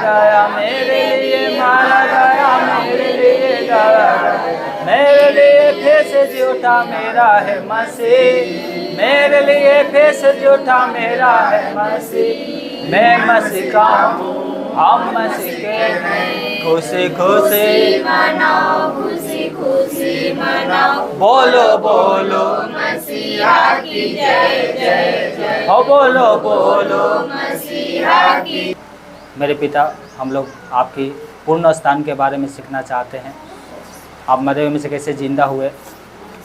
गया मेरे लिए, मारा गया मेरे लिए, गया मेरे लिए फिर से जूठा मेरा है मसीह, मेरे लिए फिर से जूठा मेरा है मसीह। मैं मसीह का हूँ, हम मसीह के हैं, खुशी खुशी मनाओ, खुशी खुशी मनाओ, बोलो बोलो मसीहा की जय जय जय, हो बोलो बोलो। मसीहा की। मेरे पिता, हम लोग आपकी पूर्ण स्थान के बारे में सीखना चाहते हैं। आप मरे हुए में से कैसे जिंदा हुए,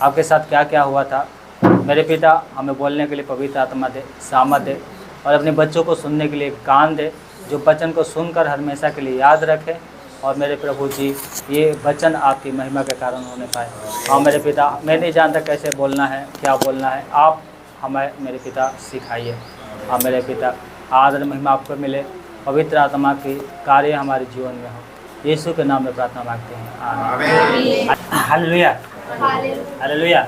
आपके साथ क्या क्या हुआ था। मेरे पिता, हमें बोलने के लिए पवित्र आत्मा दे, सामर्थ दे, और अपने बच्चों को सुनने के लिए कान दे, जो वचन को सुनकर हमेशा के लिए याद रखें। और मेरे प्रभु जी, ये वचन आपकी महिमा के कारण होने पाए। हाँ मेरे पिता, मैं नहीं जानता कैसे बोलना है, क्या बोलना है, आप हमें मेरे पिता सिखाइए। हाँ मेरे पिता, आदर महिमा आपको मिले, पवित्र आत्मा की कार्य हमारे जीवन में हो। यीशु के नाम में प्रार्थना मांगते हैं, आमीन। Hallelujah, hallelujah.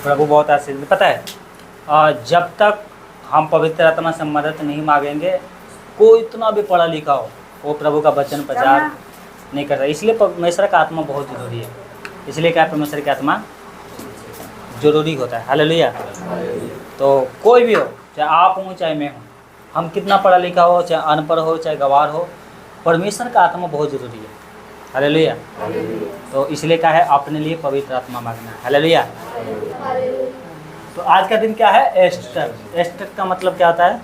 प्रभु बहुत आशीष दे। पता है, जब तक हम पवित्र आत्मा से मदद नहीं मांगेंगे, कोई इतना भी पढ़ा लिखा हो, वो प्रभु का वचन प्रचार नहीं कर रहा। इसलिए परमेश्वर का आत्मा बहुत जरूरी है। इसलिए क्या परमेश्वर की आत्मा जरूरी होता है। हालेलुया। तो कोई भी हो, चाहे आप हो चाहे मैं हूँ, हम कितना पढ़ा लिखा हो, चाहे अनपढ़ हो चाहे गवार हो, परमेश्वर का आत्मा बहुत जरूरी है। हालेलुया। तो इसलिए क्या है, अपने लिए पवित्र आत्मा मांगना है। हालेलुया। तो आज का दिन क्या है, एस्टर। एस्टर का मतलब क्या होता है,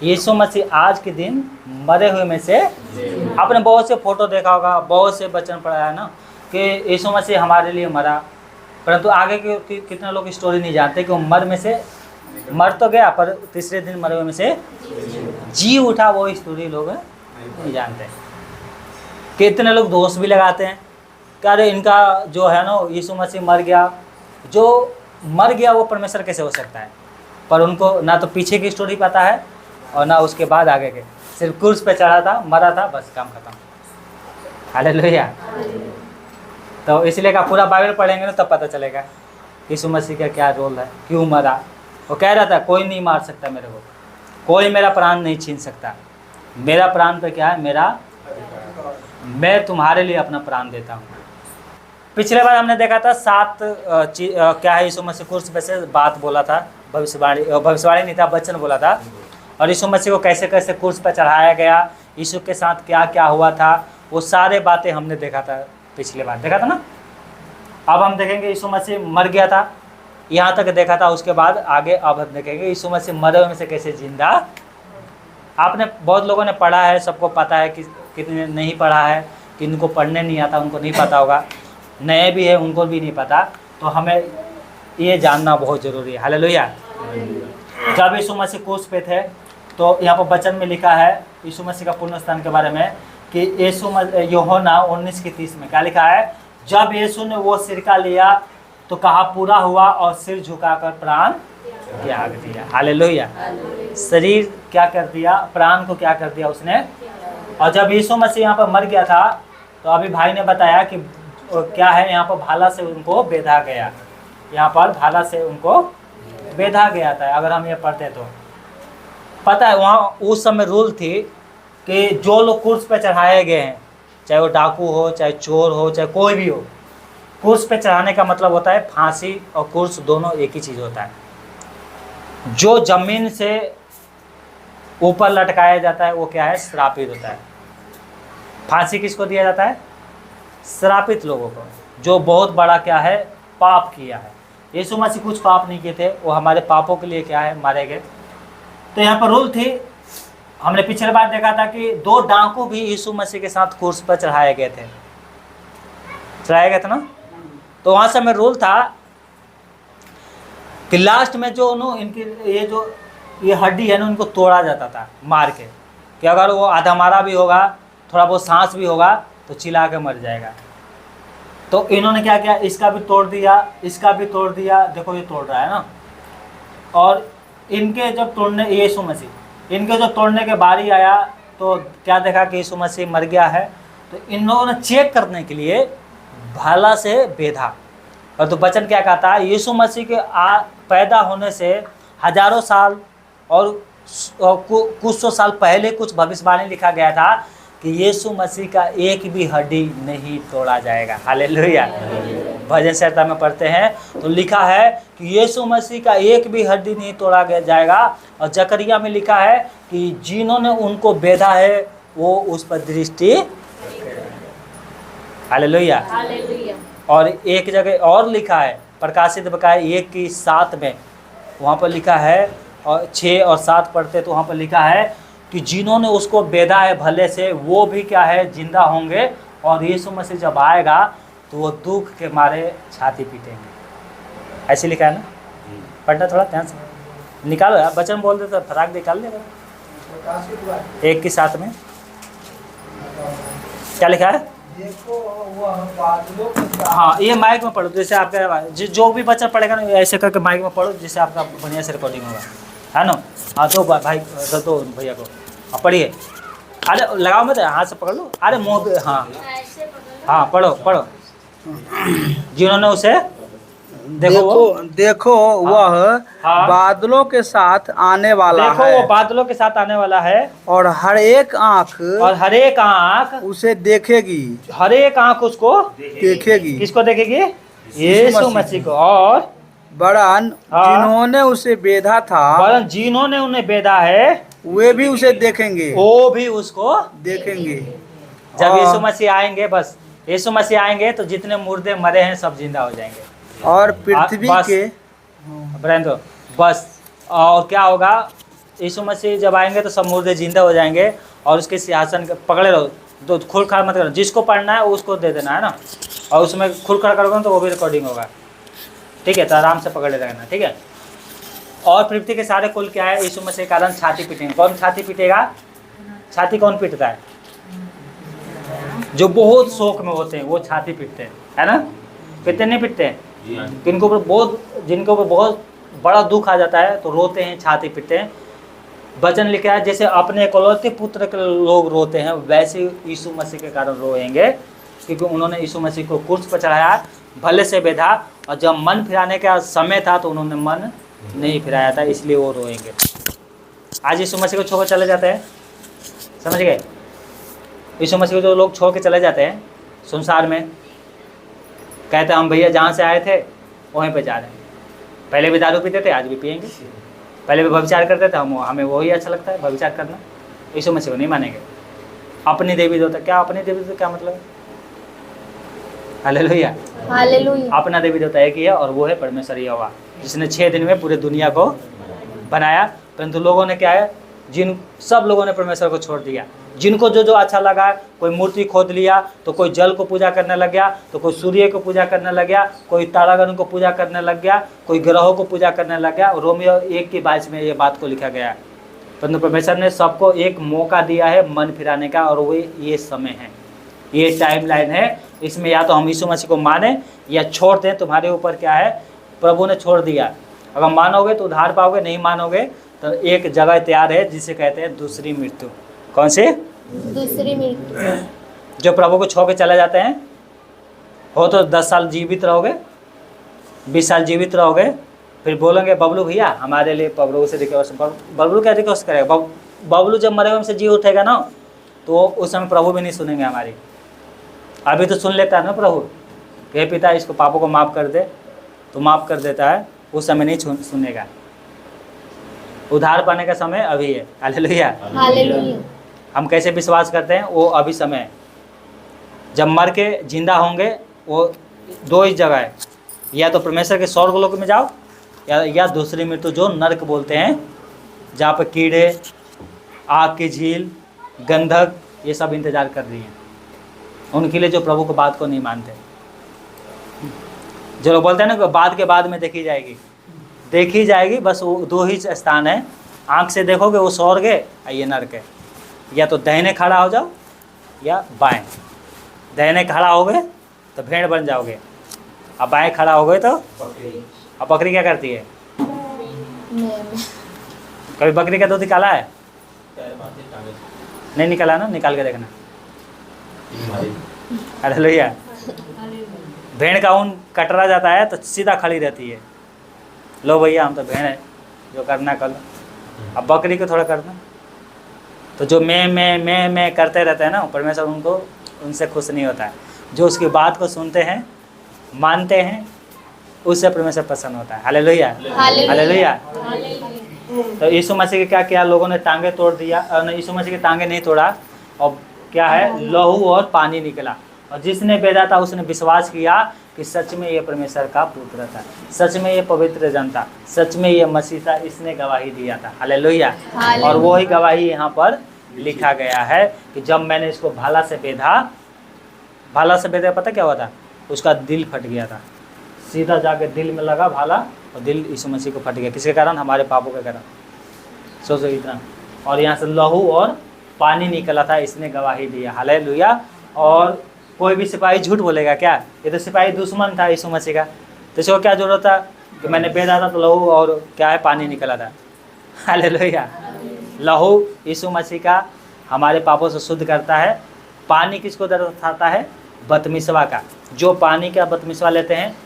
यीशु मसीह आज के दिन मरे हुए में से, आपने बहुत से फोटो देखा होगा, बहुत से वचन पढ़ा है ना कि यीशु मसीह हमारे लिए मरा, परंतु आगे के कितने लोग स्टोरी नहीं जानते कि वो मर तो गया, पर तीसरे दिन मरे हुए में से जी उठा, वो स्टोरी लोग नहीं जानते। कितने लोग दोष भी लगाते हैं कि अरे इनका जो है ना, यीशु मसीह मर गया, जो मर गया वो परमेश्वर कैसे हो सकता है। पर उनको ना तो पीछे की स्टोरी पता है और ना उसके बाद आगे के, सिर्फ क्रूस पे चढ़ा था, मरा था, बस काम खत्म। हालेलुया। तो इसलिए का पूरा बाइबल पढ़ेंगे ना तब पता चलेगा यीशु मसीह का क्या रोल है, क्यों मरा। वो कह रहा था कोई नहीं मार सकता मेरे को, कोई मेरा प्राण नहीं छीन सकता, मेरा प्राण पे क्या है, मैं तुम्हारे लिए अपना प्राण देता हूँ। पिछले बार हमने देखा था 7 क्या है, यीशु मसीह क्रूस पे से बात बोला था, भविष्यवाणी नहीं था, वचन बोला था। और यीशु मसीह को कैसे कैसे क्रूस पे चढ़ाया गया, यीशु के साथ क्या क्या हुआ था, वो सारे बातें हमने देखा था, पिछले बार देखा था ना। अब हम देखेंगे यीशु मसीह मर गया था, यहाँ तक देखा था, उसके बाद आगे अब हम देखेंगे यीशु मसीह मरे हुए में से कैसे जिंदा। आपने बहुत लोगों ने पढ़ा है, सबको पता है, कि कितने नहीं पढ़ा है, किनको पढ़ने नहीं आता उनको नहीं पता होगा, नए भी है उनको भी नहीं पता। तो हमें ये जानना बहुत ज़रूरी है। हालेलुया। जब यीशु मसीह क्रूस पे थे, तो यहाँ पर वचन में लिखा है यीशु मसीह का पुण्य स्थान के बारे में कि यूहन्ना 19:30 में क्या लिखा है, जब यीशु ने वो सिरका लिया तो कहा पूरा हुआ, और सिर झुकाकर प्राण त्याग दिया। हालेलुया। शरीर क्या कर दिया, प्राण को क्या कर दिया उसने। और जब यीशु मसीह यहाँ पर मर गया था, तो अभी भाई ने बताया कि क्या है, यहाँ पर भाला से उनको बेधा गया, यहाँ पर भाला से उनको बेधा गया था। अगर हम ये पढ़ते तो पता है, वहाँ उस समय रूल थी कि जो लोग क्रूस पे चढ़ाए गए हैं, चाहे वो डाकू हो, चाहे चोर हो, चाहे कोई भी हो, क्रूस पे चढ़ाने का मतलब होता है फांसी और क्रूस दोनों एक ही चीज़ होता है। जो जमीन से ऊपर लटकाया जाता है वो क्या है, श्रापित होता है। फांसी किसको दिया जाता है, श्रापित लोगों को, जो बहुत बड़ा क्या है, पाप किया है। यीशु मसीह कुछ पाप नहीं किए थे, वो हमारे पापों के लिए क्या है, मारे गए। तो यहाँ पर रूल थी, हमने पिछले बार देखा था कि 2 डाकू भी यीशु मसीह के साथ क्रूस पर चढ़ाए गए थे ना। तो वहाँ से में रूल था कि लास्ट में जो इनकी ये हड्डी है ना, उनको तोड़ा जाता था मार के, कि अगर वो आधा मारा भी होगा, थोड़ा बहुत सांस भी होगा, तो चिल्ला के मर जाएगा। तो इन्होंने क्या किया, इसका भी तोड़ दिया, इसका भी तोड़ दिया, देखो ये तोड़ रहा है ना। और इनके जब तोड़ने, यीशु मसीह इनके जब तोड़ने के बारी आया, तो क्या देखा कि यीशु मसीह मर गया है। तो इन लोगों ने चेक करने के लिए भाला से बेधा। और तो वचन क्या कहता है, यीशु मसीह के पैदा होने से हजारों साल और कुछ सौ साल पहले कुछ भविष्यवाणी लिखा गया था कि यीशु मसीह का एक भी हड्डी नहीं तोड़ा जाएगा। हालेलुया। भजन संहिता में पढ़ते हैं तो लिखा है कि यीशु मसीह का एक भी हड्डी नहीं तोड़ा जाएगा। और जकरिया में लिखा है कि जिन्होंने उनको बेधा है वो उस पर दृष्टि। हालेलुया। हालेलुया। और एक जगह और लिखा है प्रकाशित बकाय 1:7 में, वहाँ पर लिखा है, और 6 और 7 पढ़ते तो वहाँ पर लिखा है कि जिन्होंने उसको बेधा है भले से वो भी क्या है, जिंदा होंगे। और यीशु मसीह जब आएगा तो वो दुख के मारे छाती पीटेंगे। ऐसे लिखा है ना, पढ़ना थोड़ा ध्यान से, निकालो यार, वचन बोल दे तो फराक निकाल लेगा। 1:7 में क्या लिखा है? देखो वह बादलों के साथ। हाँ, ये माइक में पढ़ो, जैसे आपका जो भी बच्चा पढ़ेगा ना ऐसे करके माइक में पढ़ो, जिससे आपका बढ़िया से रिकॉर्डिंग होगा, है ना। हाँ, दो भाई, दो भैया को, हाँ पढ़िए। अरे लगाओ मत, हाथ से पकड़ लो। अरे मुँह पे, हाँ हाँ, पढ़ो। जिन्होंने उसे देखो वह हाँ। बादलों के साथ आने वाला देखो है वो बादलों के साथ आने वाला है, और हर एक आंख और हर एक आँख, उसे देखेगी। हर एक आँख उसको देखेगी किसको देखेगी? यीशु मसीह को। और वरन हाँ। जिन्होंने उसे बेधा था वरन जिन्होंने उन्हें बेधा है वे भी उसे देखेंगे। वो भी उसको। देखेंगे जब और- यीशु मसीह आएंगे, बस यीशु मसीह आएंगे तो जितने मुर्दे मरे हैं सब जिंदा हो जाएंगे। और पृथ्वी बस। के ब्रेंदो बस। और क्या होगा, यीशु मसीह जब आएंगे तो सब मुर्दे जिंदा हो जाएंगे और उसके सिंहासन पकड़े रहो, तो खुलखड़ मत करो, जिसको पढ़ना है उसको दे देना, है ना। और उसमें खुलखड़ करोगे तो वो भी रिकॉर्डिंग होगा, ठीक है। तो आराम से पकड़े रहना, ठीक है। और पृथ्वी के सारे कुल क्या है, यीशु मसीह के कारण छाती पीटेंगे। कौन छाती पीटेगा? छाती कौन पीटता है? जो बहुत शोक में होते हैं वो छाती पीटते हैं, है ना। पीटते नहीं पीटते हैं? जिनको ऊपर बहुत बड़ा दुख आ जाता है तो रोते हैं, छाती पीटते हैं। वचन लिखा है जैसे अपने इकलौते पुत्र के लोग रोते हैं, वैसे यीशु मसीह के कारण रोएंगे, क्योंकि उन्होंने यीशु मसीह को क्रूस पर चढ़ाया, भले से बेधा, और जब मन फिराने का समय था तो उन्होंने मन नहीं फिराया था, इसलिए वो रोएंगे। आज यीशु मसीह को छोड़ चले जाते हैं, समझ गए। यीशु मसीह को जो लोग छोड़ के चले जाते हैं संसार में, कहते हैं हम भैया जहाँ से आए थे वहीं पे जा रहे हैं। पहले भी दारू पीते थे, आज भी पियेंगे। पहले भी व्यभिचार करते थे, हमें वही अच्छा लगता है व्यभिचार करना। यीशु मसीह को नहीं मानेंगे। अपनी देवी देवता, क्या अपनी देवी देवता क्या मतलब है? हालेलुया। हालेलुया। अपना देवी देवता एक ही है और वो है परमेश्वर यहोवा, जिसने 6 दिन में पूरे दुनिया को बनाया। परंतु लोगों ने क्या है, सब लोगों ने परमेश्वर को छोड़ दिया। जिनको जो अच्छा लगा, कोई मूर्ति खोद लिया, तो कोई जल को पूजा करने लग गया, तो कोई सूर्य को पूजा करने लग गया, कोई तारागण को पूजा करने लग गया, कोई ग्रहों को पूजा करने लग गया। रोमियो 1:22 में ये बात को लिखा गया है। परंतु परमेश्वर ने सबको एक मौका दिया है मन फिराने का, और वो ये समय है, ये टाइम लाइन है। इसमें या तो हम यीशु मसीह को माने या छोड़ दें, तुम्हारे ऊपर क्या है, प्रभु ने छोड़ दिया। अगर मानोगे तो उद्धार पाओगे, नहीं मानोगे तो एक जगह तैयार है जिसे कहते हैं दूसरी मृत्यु। कौन सी? दूसरी मृत्यु। जो प्रभु को छोड़ के चले जाते हैं, हो तो 10 साल जीवित रहोगे, 20 साल जीवित रहोगे, फिर बोलेंगे बबलू भैया हमारे लिए प्रभु से रिक्वेस्ट। बबलू क्या रिक्वेस्ट करेगा? बबलू जब मरे हुए से जी उठेगा ना, तो उस समय प्रभु भी नहीं सुनेंगे हमारी। अभी तो सुन लेता है ना प्रभु, हे पिता इसको पापों को माफ़ कर दे, तो माफ़ कर देता है। उस समय नहीं सुनेगा। उद्धार पाने का समय अभी है। हालेलुया। हालेलुया। हम कैसे विश्वास करते हैं? वो अभी समय है। जब मर के जिंदा होंगे, वो 2 ही जगह है, या तो परमेश्वर के स्वर्गलोक में जाओ, या दूसरी मृत्यु जो नरक बोलते हैं, जहाँ पर कीड़े, आग की झील, गंधक, ये सब इंतजार कर रही हैं उनके लिए जो प्रभु को बात को नहीं मानते। जो लोग बोलते हैं ना कि बात के बाद में देखी जाएगी, बस वो 2 ही स्थान है। आँख से देखोगे वो स्वर्ग है, ये नरक है। या तो दाहिने खड़ा हो जाओ या बाएं। दाहिने खड़ा हो गए तो भेड़ बन जाओगे, अब बाएं खड़ा हो गए तो अब बकरी क्या करती है? कभी बकरी का दूध निकाला है? नहीं निकाला ना, निकाल के देखना। हालेलुया। भेड़ का ऊन कटरा जाता है तो सीधा खड़ी रहती है, लो भैया हम तो भेड़ है, जो करना कर लो। अब बकरी को थोड़ा करना, तो जो मैं करते रहते हैं ना, परमेश्वर उनको उनसे खुश नहीं होता है। जो उसकी बात को सुनते हैं, मानते हैं, उससे परमेश्वर प्रसन्न होता है। Hallelujah, hallelujah. तो यीशु मसीह के क्या किया, लोगों ने टांगे तोड़ दिया, यीशु मसीह के टांगे नहीं तोड़ा, और क्या है, लहू और पानी निकला, और जिसने भेजा था उसने विश्वास किया कि सच में ये परमेश्वर का पुत्र था, सच में ये पवित्र जन था, सच में ये मसीह था, इसने गवाही दिया था। हालेलुया। और वही गवाही यहाँ पर लिखा गया है कि जब मैंने इसको भाला से बेधा, पता क्या हुआ था, उसका दिल फट गया था, सीधा जाके दिल में लगा भाला, और दिल यीशु मसीह को फट गया। किसके कारण? हमारे पापों के कारण। सोचो इतना। और यहाँ से लहू और पानी निकला था, इसने गवाही दिया। हालेलुया। और कोई भी सिपाही झूठ बोलेगा क्या? ये तो सिपाही दुश्मन था यीशु मसीह का, तो इसको क्या जरूरत था कि मैंने बेधा था तो लहू और क्या है, पानी निकला था। हालेलुया। लहू यीशु मसीह का हमारे पापों से शुद्ध करता है। पानी किसको दर्शाता है? बपतिस्मा का। जो पानी का बपतिस्मा लेते हैं,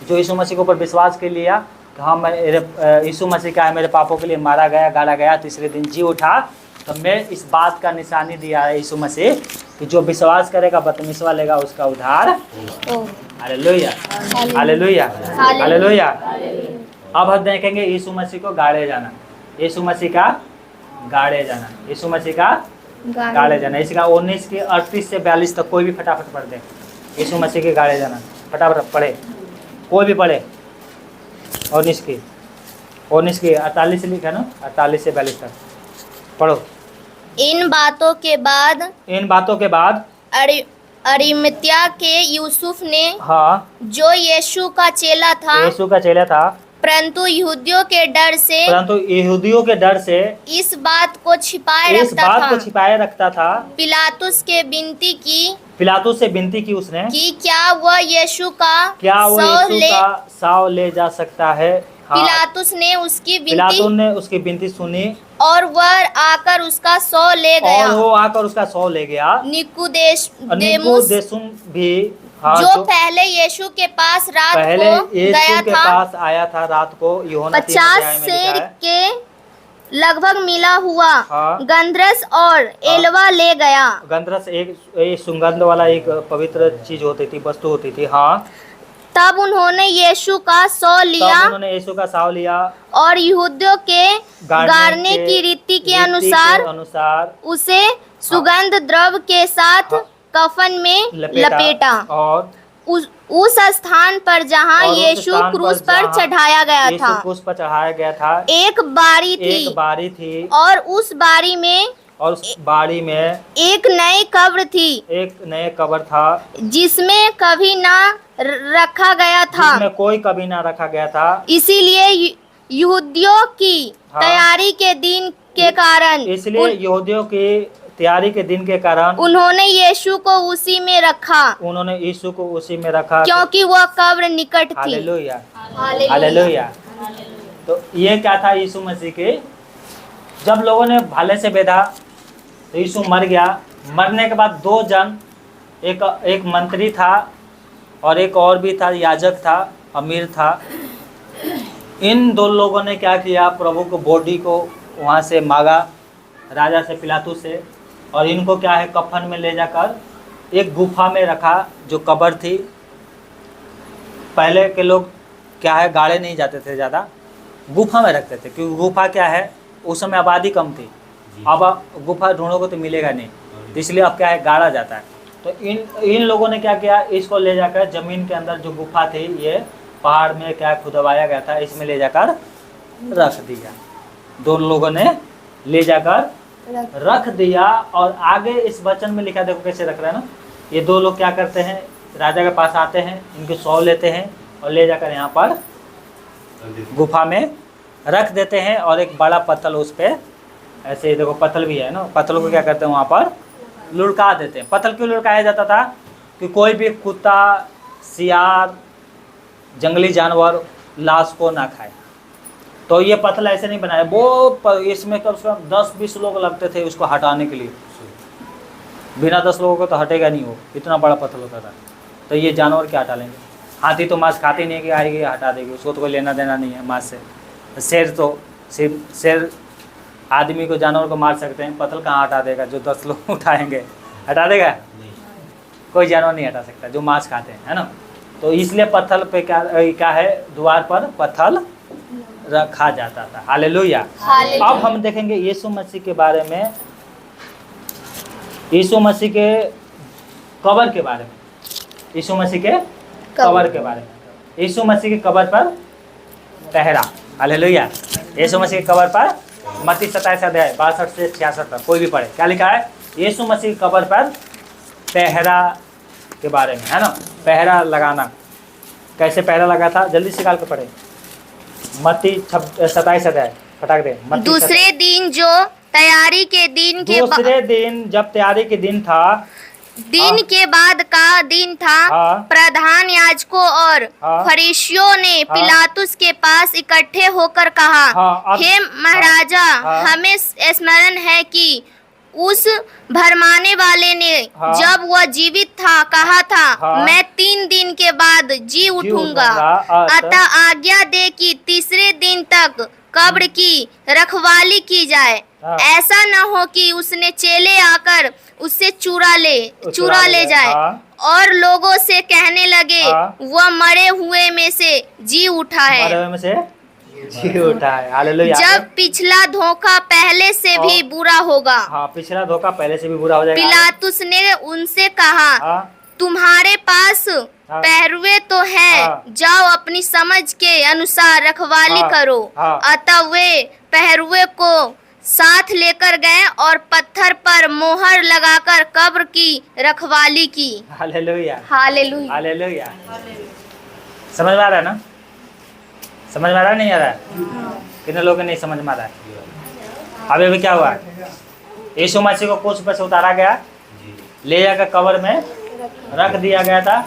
जो यीशु मसीह के ऊपर विश्वास के लिया कि हाँ मैं यीशु मसीह का है, मेरे पापों के लिए मारा गया, गाड़ा गया, तीसरे दिन जी उठा, तो मैं इस बात का निशानी दिया है यीशु मसीह कि जो विश्वास करेगा, बपतिस्मा लेगा, उसका उद्धार। Hallelujah, hallelujah, hallelujah. अब हम देखेंगे यीशु मसीह को गाड़े जाना, यीशु मसीह का गाड़े जाना, यीशु मसीह का गाड़े जाना। इसका 19 के 38 से 42 तक कोई भी फटाफट पढ़ दे। यीशु मसीह के गाड़े जाना, फटाफट पढ़े, कोई भी पढ़े। 19 की 48 से लिखा ना, 48 से 42 तक पढ़ो। इन बातों के बाद अरिमतिया के यूसुफ ने, हाँ, जो यीशु का चेला था, परंतु यहूदियों के डर से इस बात को छिपाए रखता था, पिलातुस से विनती की उसने कि क्या वह यीशु का शव ले जा सकता है। हाँ। पिलातुस ने उसकी विनती सुनी, और वह आकर उसका शव ले गया। निकुदेमुस भी, हाँ, जो पहले यीशु के पास आया था रात को, 50 सेर के लगभग मिला हुआ, हाँ, गंधरस और एलवा ले गया। गंधरस एक सुगंध वाला एक पवित्र चीज होती थी, वस्तु होती थी। हाँ। तब उन्होंने यीशु का शव लिया, और यहूदियों के गाड़ने की रीति के अनुसार उसे सुगंध द्रव्य के साथ, हाँ, कफन में लपेटा, और उस स्थान पर जहाँ यीशु क्रूस पर चढ़ाया गया था, एक बारी थी, और उस बारी में एक नई कब्र था, जिसमें कभी ना रखा गया था, इसीलिए यहूदियों की, हाँ, तैयारी के दिन के कारण उन्होंने यीशु को उसी में रखा, क्योंकि वह कब्र निकट थी। Hallelujah, hallelujah. तो ये क्या था यीशु मसीह के? जब लोगों ने भाले से बेधा तो यीशु मर गया। मरने के बाद 2 जन, एक मंत्री था और एक और भी था, याजक था, अमीर था। इन 2 लोगों ने क्या किया, प्रभु को बॉडी को वहाँ से मांगा, राजा से, पिलातुस से, और इनको क्या है, कफन में ले जाकर एक गुफा में रखा, जो कब्र थी। पहले के लोग क्या है, गाड़े नहीं जाते थे, ज़्यादा गुफा में रखते थे, क्योंकि गुफा क्या है, उस समय आबादी कम थी। अब गुफा ढूंढोगे तो मिलेगा नहीं, इसलिए अब क्या है, गाड़ा जाता है। तो इन लोगों ने क्या किया, इसको ले जाकर ज़मीन के अंदर जो गुफा थी, ये पहाड़ में क्या खुदवाया गया था, इसमें ले जाकर रख दिया। 2 लोगों ने ले जाकर रख दिया। और आगे इस वचन में लिखा, देखो कैसे रख रहा है ना। ये 2 लोग क्या करते हैं, राजा के पास आते हैं, इनके शव लेते हैं और ले जाकर यहाँ पर गुफा में रख देते हैं, और एक बड़ा पत्थर उस पर, ऐसे देखो पत्थर भी है ना, पत्थर को क्या करते हैं, वहाँ पर लुढ़का देते हैं। पत्थर क्यों लुढ़काया जाता था? कि कोई भी कुत्ता, सियार, जंगली जानवर लाश को ना खाए। तो ये पत्थर ऐसे नहीं बनाया, वो इसमें कम से कम 10-20 लोग लगते थे उसको हटाने के लिए। बिना 10 लोगों को तो हटेगा नहीं, वो इतना बड़ा पत्थर होता था। तो ये जानवर क्या हटा लेंगे? हाथी तो मांस खाती नहीं कि आएगी हटा देगी, उसको तो कोई लेना देना नहीं है मांस से। शेर तो शेर आदमी को, जानवर को मार सकते हैं, पत्थर कहाँ हटा देगा? जो 10 लोग उठाएंगे हटा देगा? कोई जानवर नहीं हटा सकता जो मांस खाते हैं, है ना। तो इसलिए पत्थर पे क्या है, द्वार पर पत्थर रखा जाता था। हालेलुया। अब हम देखेंगे यीशु मसीह के बारे में, यीशु मसीह के कब्र के बारे में, यीशु मसीह के कब्र के बारे में। यीशु मसीह की कब्र पर पहरा। हालेलुया। यीशु मसीह की कब्र पर मत्ती 27 अध्याय 62 से 66 तक कोई भी पढ़े, क्या लिखा है? यीशु मसीह की कब्र पर पहरा के बारे में, है ना। पहरा लगाना, कैसे पहरा लगा था, जल्दी से निकाल के पढ़े। मत्ती 27 अध्याय, फटाक दे। दूसरे दिन जो तैयारी के दिन के दूसरे दिन जब तैयारी के दिन था, दिन के बाद का दिन था, हाँ। प्रधान याजकों और हाँ। फरीसियों ने हाँ। पिलातुस के पास इकट्ठे होकर कहा, हाँ, हे महाराजा, हाँ। हमें स्मरण है कि उस भरमाने वाले ने हाँ। जब वह जीवित था कहा था, हाँ। मैं 3 दिन के बाद जी उठूंगा। अतः आज्ञा दे कि तीसरे दिन तक कब्र की रखवाली की जाए। हाँ। ऐसा न हो कि उसने चेले आकर उससे चुरा ले जाए। हाँ। और लोगों से कहने लगे, हाँ। वह मरे हुए में से जी उठा है। मरे हुए में से जी उठा है। हालेलुया। जब पिछला धोखा पहले से भी बुरा होगा। हाँ, पिछला धोखा पहले से भी बुरा हो जाएगा। पिलातुस ने उनसे कहा, हाँ। तुम्हारे पास हाँ। पहरुए तो है, हाँ। जाओ अपनी समझ के अनुसार रखवाली हाँ। करो। हाँ। अतः वे पहरुए को साथ लेकर गए और पत्थर पर मोहर लगाकर कब्र की रखवाली की। हालेलुया। हालेलुया। हालेलुया। समझ में आ रहा है ना? समझ में आ रहा है, नहीं आ रहा है? कितने लोगों को नहीं समझ में आ रहा है? अभी क्या हुआ? यीशु मसीह को क्रूस पर से उतारा गया, ले जाकर कब्र में रख दिया गया था।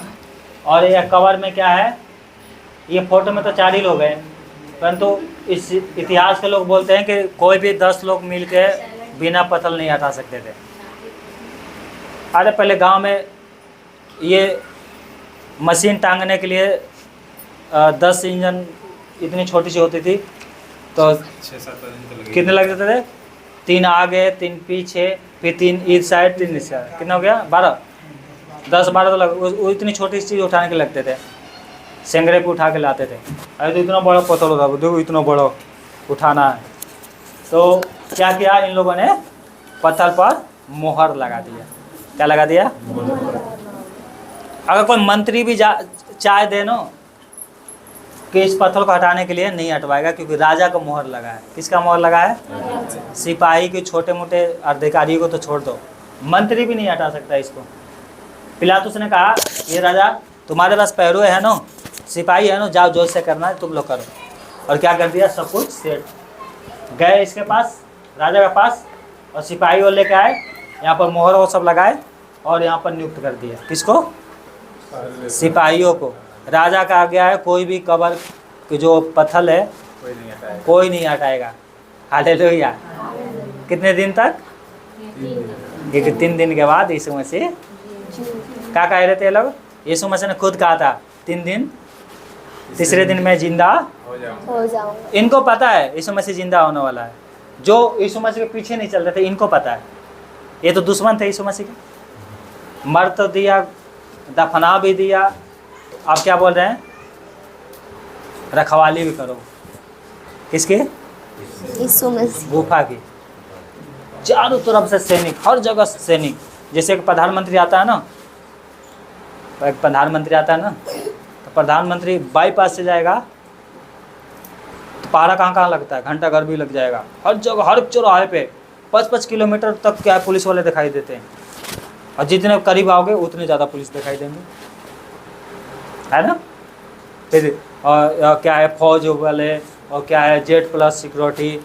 और यह कब्र में क्या है, ये फोटो में तो 4 ही लोग हैं, परंतु इस इतिहास के लोग बोलते हैं कि कोई भी 10 लोग मिलके बिना पत्थर नहीं हटा सकते थे। अरे पहले गांव में ये मशीन टांगने के लिए 10 इंजन इतनी छोटी सी होती थी, तो 6-7 कितने लग जाते थे? 3 आगे, 3 पीछे, फिर 3 इस साइड, 3 इस साइड। कितना हो गया? 12, 10-12 तो वो इतनी छोटी चीज़ उठाने के लगते थे, सेंगरे पे उठा के लाते थे। अरे तो इतना बड़ा पत्थर होता, देखो इतना बड़ा उठाना है। तो क्या किया इन लोगों ने? पत्थर पर मोहर लगा दिया। क्या लगा दिया? अगर कोई मंत्री भी चाय दे नो कि इस पत्थर को हटाने के लिए, नहीं हटवाएगा, क्योंकि राजा का मोहर लगा है। किसका मोहर लगा है? सिपाही के छोटे मोटे अधिकारियों को तो छोड़ दो, मंत्री भी नहीं हटा सकता इसको। पिलातुस ने कहा, ये राजा तुम्हारे पास पहरुए है ना, सिपाही है ना, जाओ जो से करना है तुम लोग करो। और क्या कर दिया? सब कुछ सेट। गए इसके पास, राजा के पास, और सिपाही वो लेके आए, यहाँ पर मोहर वो सब लगाए और यहाँ पर नियुक्त कर दिया। किसको? सिपाहियों को। राजा का आज्ञा है, कोई भी कब्र के जो पत्थर है कोई नहीं हटाएगा। हालेलुया। कितने दिन तक? 3 दिन के बाद यीशु मसीह क्या कह रहे थे लोग? यीशु मसीह ने खुद कहा था 3 दिन, तीसरे दिन में जिंदा हो जाऊंगा। इनको पता है यीशु मसीह जिंदा होने वाला है। जो यीशु मसीह के पीछे नहीं चल रहे थे, इनको पता है। ये तो दुश्मन थे यीशु मसीह के। मर तो दिया, दफना भी दिया, आप क्या बोल रहे हैं? रखवाली भी करो। किसके? यीशु मसीह। गुफा की। चारों तरफ से सैनिक, हर जगह सैनिक। जैसे एक प्रधानमंत्री आता है ना, तो प्रधानमंत्री बाईपास से जाएगा तो पहरा कहाँ लगता है? घंटा घर भी लग जाएगा। हर जगह, हर चौराहे पे 5-5 किलोमीटर तक क्या है, पुलिस वाले दिखाई देते हैं। और जितने करीब आओगे उतने ज़्यादा पुलिस दिखाई देंगे, है ना। फिर और क्या है, फौज वाले, और क्या है, Z+ सिक्योरिटी,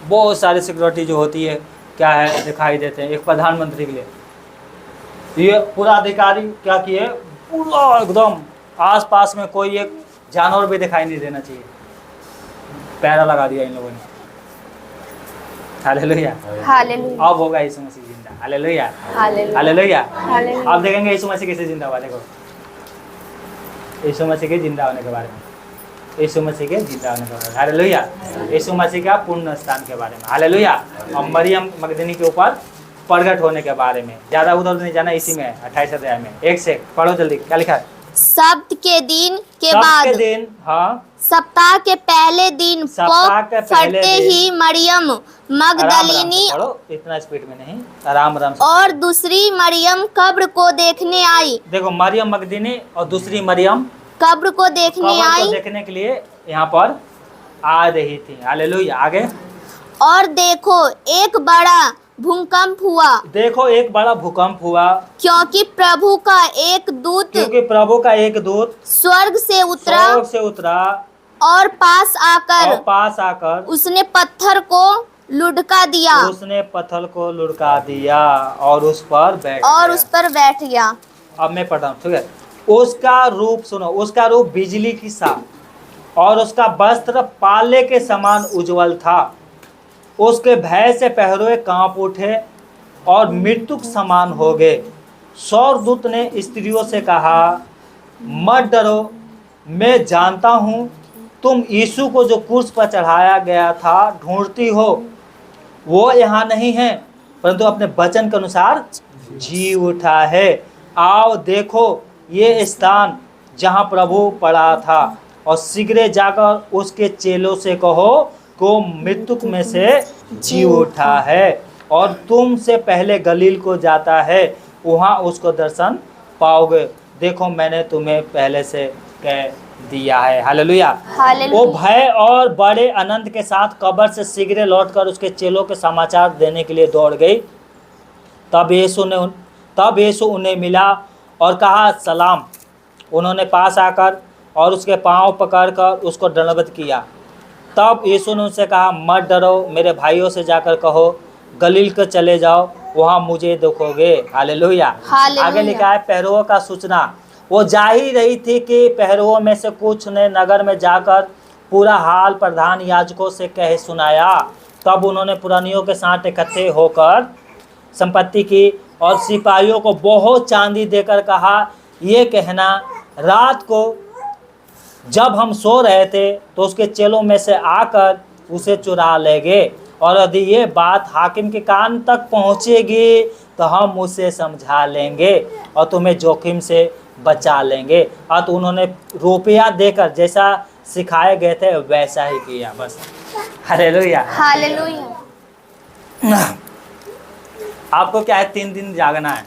बहुत सारी सिक्योरिटी जो होती है क्या है, दिखाई देते हैं एक प्रधानमंत्री के लिए। ये पूरा अधिकारी क्या किए, पूरा एकदम आसपास में कोई एक जानवर भी दिखाई नहीं देना चाहिए, पहरा लगा दिया इन लोगों ने। हालेलुया। हालेलुया। अब होगा यीशु मसीह जिंदा। हालेलुया। हालेलुया। हालेलुया। हालेलुया। अब देखेंगे यीशु मसीह कैसे जिंदा हुआ। देखो यीशु मसीह के जिंदा होने के बारे में। यीशु मसीह के जिंदा होने के बारे में, हालेलुया। यीशु मसीह का पुण्य स्थान के बारे में, हालेलुया। और मरियम मगदली के ऊपर प्रगट होने के बारे में। ज़्यादा उधर नहीं जाना, इसी में 28 अध्याय में। एक से पढ़ो जल्दी, क्या लिखा है? सब्त के दिन के सब्त बाद के दिन, हाँ, सप्ताह के पहले दिन सप्ताह के पहले फटते दिन। ही मरियम आराम मगदलिनी से पढ़ो, इतना स्पीड में नहीं, आराम आराम से। और दूसरी मरियम कब्र को देखने आई। देखो, मरियम मगदली और दूसरी मरियम कब्र को देखने कब्र को आई देखने के लिए यहाँ पर आ रही थी, हालेलुया। आगे और देखो एक बड़ा भूकंप हुआ, देखो एक बड़ा भूकंप हुआ, क्योंकि प्रभु का एक दूत क्योंकि प्रभु का एक दूत स्वर्ग से उतरा स्वर्ग से उतरा और पास और पास आकर उसने पत्थर को लुढ़का दिया उसने पत्थर को लुढ़का दिया और उस पर बैठ और गया। उस पर बैठ गया। अब मैं पढ़ रहा हूँ, ठीक है। उसका रूप सुनो, उसका रूप बिजली की सा और उसका वस्त्र पाले के समान उज्जवल था। उसके भय से पहरुए कांप उठे और मृत्युक समान हो गए। स्वर्गदूत ने स्त्रियों से कहा, मत डरो, मैं जानता हूँ तुम यीशु को जो क्रूस पर चढ़ाया गया था ढूंढती हो। वो यहाँ नहीं है, परंतु अपने वचन के अनुसार जी उठा है। आओ देखो ये स्थान जहाँ प्रभु पड़ा था, और शीघ्र जाकर उसके चेलों से कहो को मृत्युक में से जी उठा है और तुमसे पहले गलील को जाता है, वहाँ उसको दर्शन पाओगे। देखो मैंने तुम्हें पहले से कह दिया है, हालेलुया। वो भय और बड़े आनंद के साथ कब्र से शीघ्र लौटकर उसके चेलों के समाचार देने के लिए दौड़ गई। तब यीशु उन्हें मिला और कहा, सलाम। उन्होंने पास आकर और उसके पांव पकड़कर उसको दंडवत किया। तब यीशु ने उनसे कहा, मत डरो, मेरे भाइयों से जाकर कहो गलील को चले जाओ, वहाँ मुझे देखोगे, हालेलुया। आगे लिखा है, पहरुओं का सूचना। वो जा ही रही थी कि पहरुओं में से कुछ ने नगर में जाकर पूरा हाल प्रधान याजकों से कह सुनाया। तब उन्होंने पुरानियों के साथ इकट्ठे होकर संपत्ति की और सिपाहियों को बहुत चांदी देकर कहा, ये कहना, रात को जब हम सो रहे थे तो उसके चेलों में से आकर उसे चुरा लेंगे, और यदि ये बात हाकिम के कान तक पहुंचेगी तो हम उसे समझा लेंगे और तुम्हें जोखिम से बचा लेंगे। और तो उन्होंने रुपया देकर जैसा सिखाए गए थे वैसा ही किया, बस, हालेलुया। हालेलुया। आपको क्या है, 3 दिन जागना है,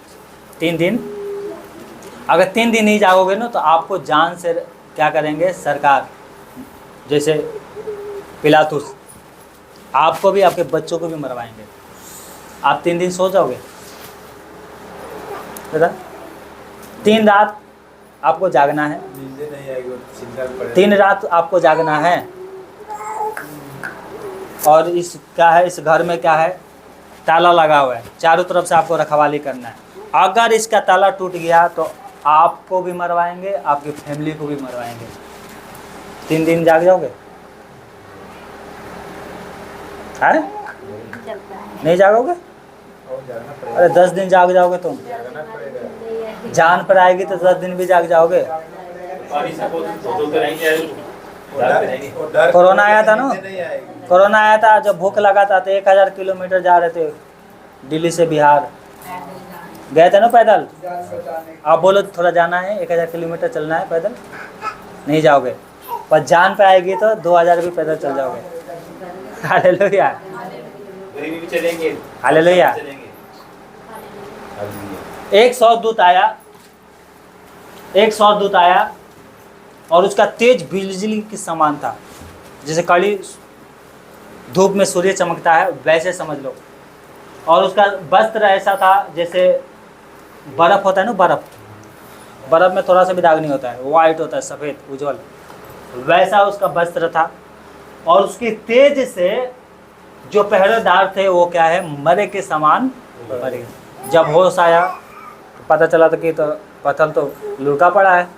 3 दिन। अगर 3 दिन नहीं जागोगे ना तो आपको जान से क्या करेंगे सरकार, जैसे पिलातुस, आपको भी आपके बच्चों को भी मरवाएंगे। आप 3 दिन सो जाओगे बेटा, 3 रात आपको जागना है, 3 रात आपको जागना है। और इस क्या है, इस घर में क्या है, ताला लगा हुआ है, चारों तरफ से आपको रखवाली करना है। अगर इसका ताला टूट गया तो आपको भी मरवाएंगे, आपकी फैमिली को भी मरवाएंगे। 3 दिन जाग जाओगे? अरे नहीं जागोगे? अरे 10 दिन जाग जाओगे तुम, जान पर आएगी तो 10 दिन भी जाग जाओगे। कोरोना आया था ना, कोरोना आया था, जब भूख लगा था तो 1000 किलोमीटर जा रहे थे, दिल्ली से बिहार गए थे ना पैदल। आप बोलो थोड़ा जाना है, 1000 किलोमीटर चलना है पैदल, नहीं जाओगे। पर जान पे आएगी तो 2000 भी पैदल चल जाओगे, हालेलुया, हालेलुया। एक स्वर्गदूत आया और उसका तेज बिजली के समान था, जैसे कड़ी धूप में सूर्य चमकता है वैसे समझ लो। और उसका वस्त्र ऐसा था जैसे बर्फ़ होता है ना, बर्फ़ में थोड़ा सा भी दाग नहीं होता है, वाइट होता है, सफ़ेद उज्जवल, वैसा उसका वस्त्र था। और उसकी तेज से जो पहरेदार थे वो क्या है, मरे के समान मरे। जब होश आया तो पता चला था कि तो पत्थर तो लुढ़का पड़ा है।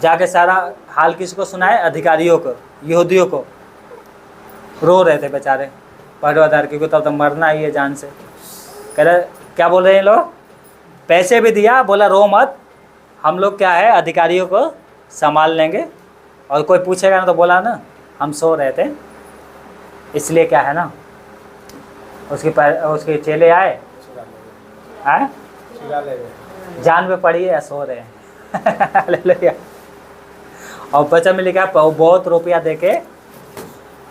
जाके सारा हाल किसको सुनाए, अधिकारियों को, यहूदियों को। रो रहे थे बेचारे पहरेदार, क्योंकि तब तो मरना ही है जान से। कह रहे क्या बोल रहे हैं लोग, पैसे भी दिया, बोला रो मत, हम लोग क्या है अधिकारियों को संभाल लेंगे, और कोई पूछेगा ना तो बोला ना हम सो रहे थे, इसलिए क्या है ना उसके चेले आए जान पे पड़ी है या सो रहे हैं हालेलुया। और वचन में लिखा है बहुत रुपया देके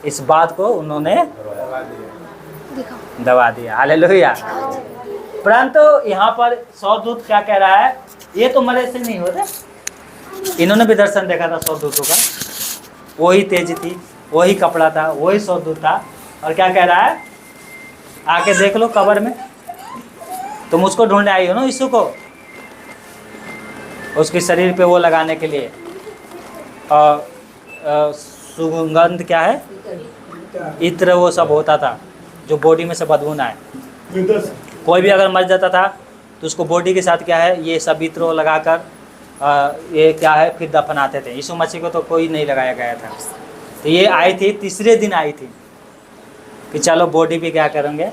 इस बात को उन्होंने दबा दिया हालेलुया। परंतु यहाँ पर स्वर्गदूत क्या कह रहा है, ये तो मरे से नहीं होते, इन्होंने भी दर्शन देखा था स्वर्गदूतों का, वही तेज थी, वही कपड़ा था, वही स्वर्गदूत था। और क्या कह रहा है, आके देख लो कब्र में, तुम उसको ढूंढने आई हो ना यीशु को, उसके शरीर पे वो लगाने के लिए सुगंध क्या है, इत्र वो सब होता था जो बॉडी में से बदबू ना आए। कोई भी अगर मर जाता था तो उसको बॉडी के साथ क्या है ये सब इत्र लगाकर ये क्या है फिर दफनाते थे। यीशु मसीह को तो कोई नहीं लगाया गया था, तो ये आई थी तीसरे दिन आई थी कि चलो बॉडी भी क्या करेंगे।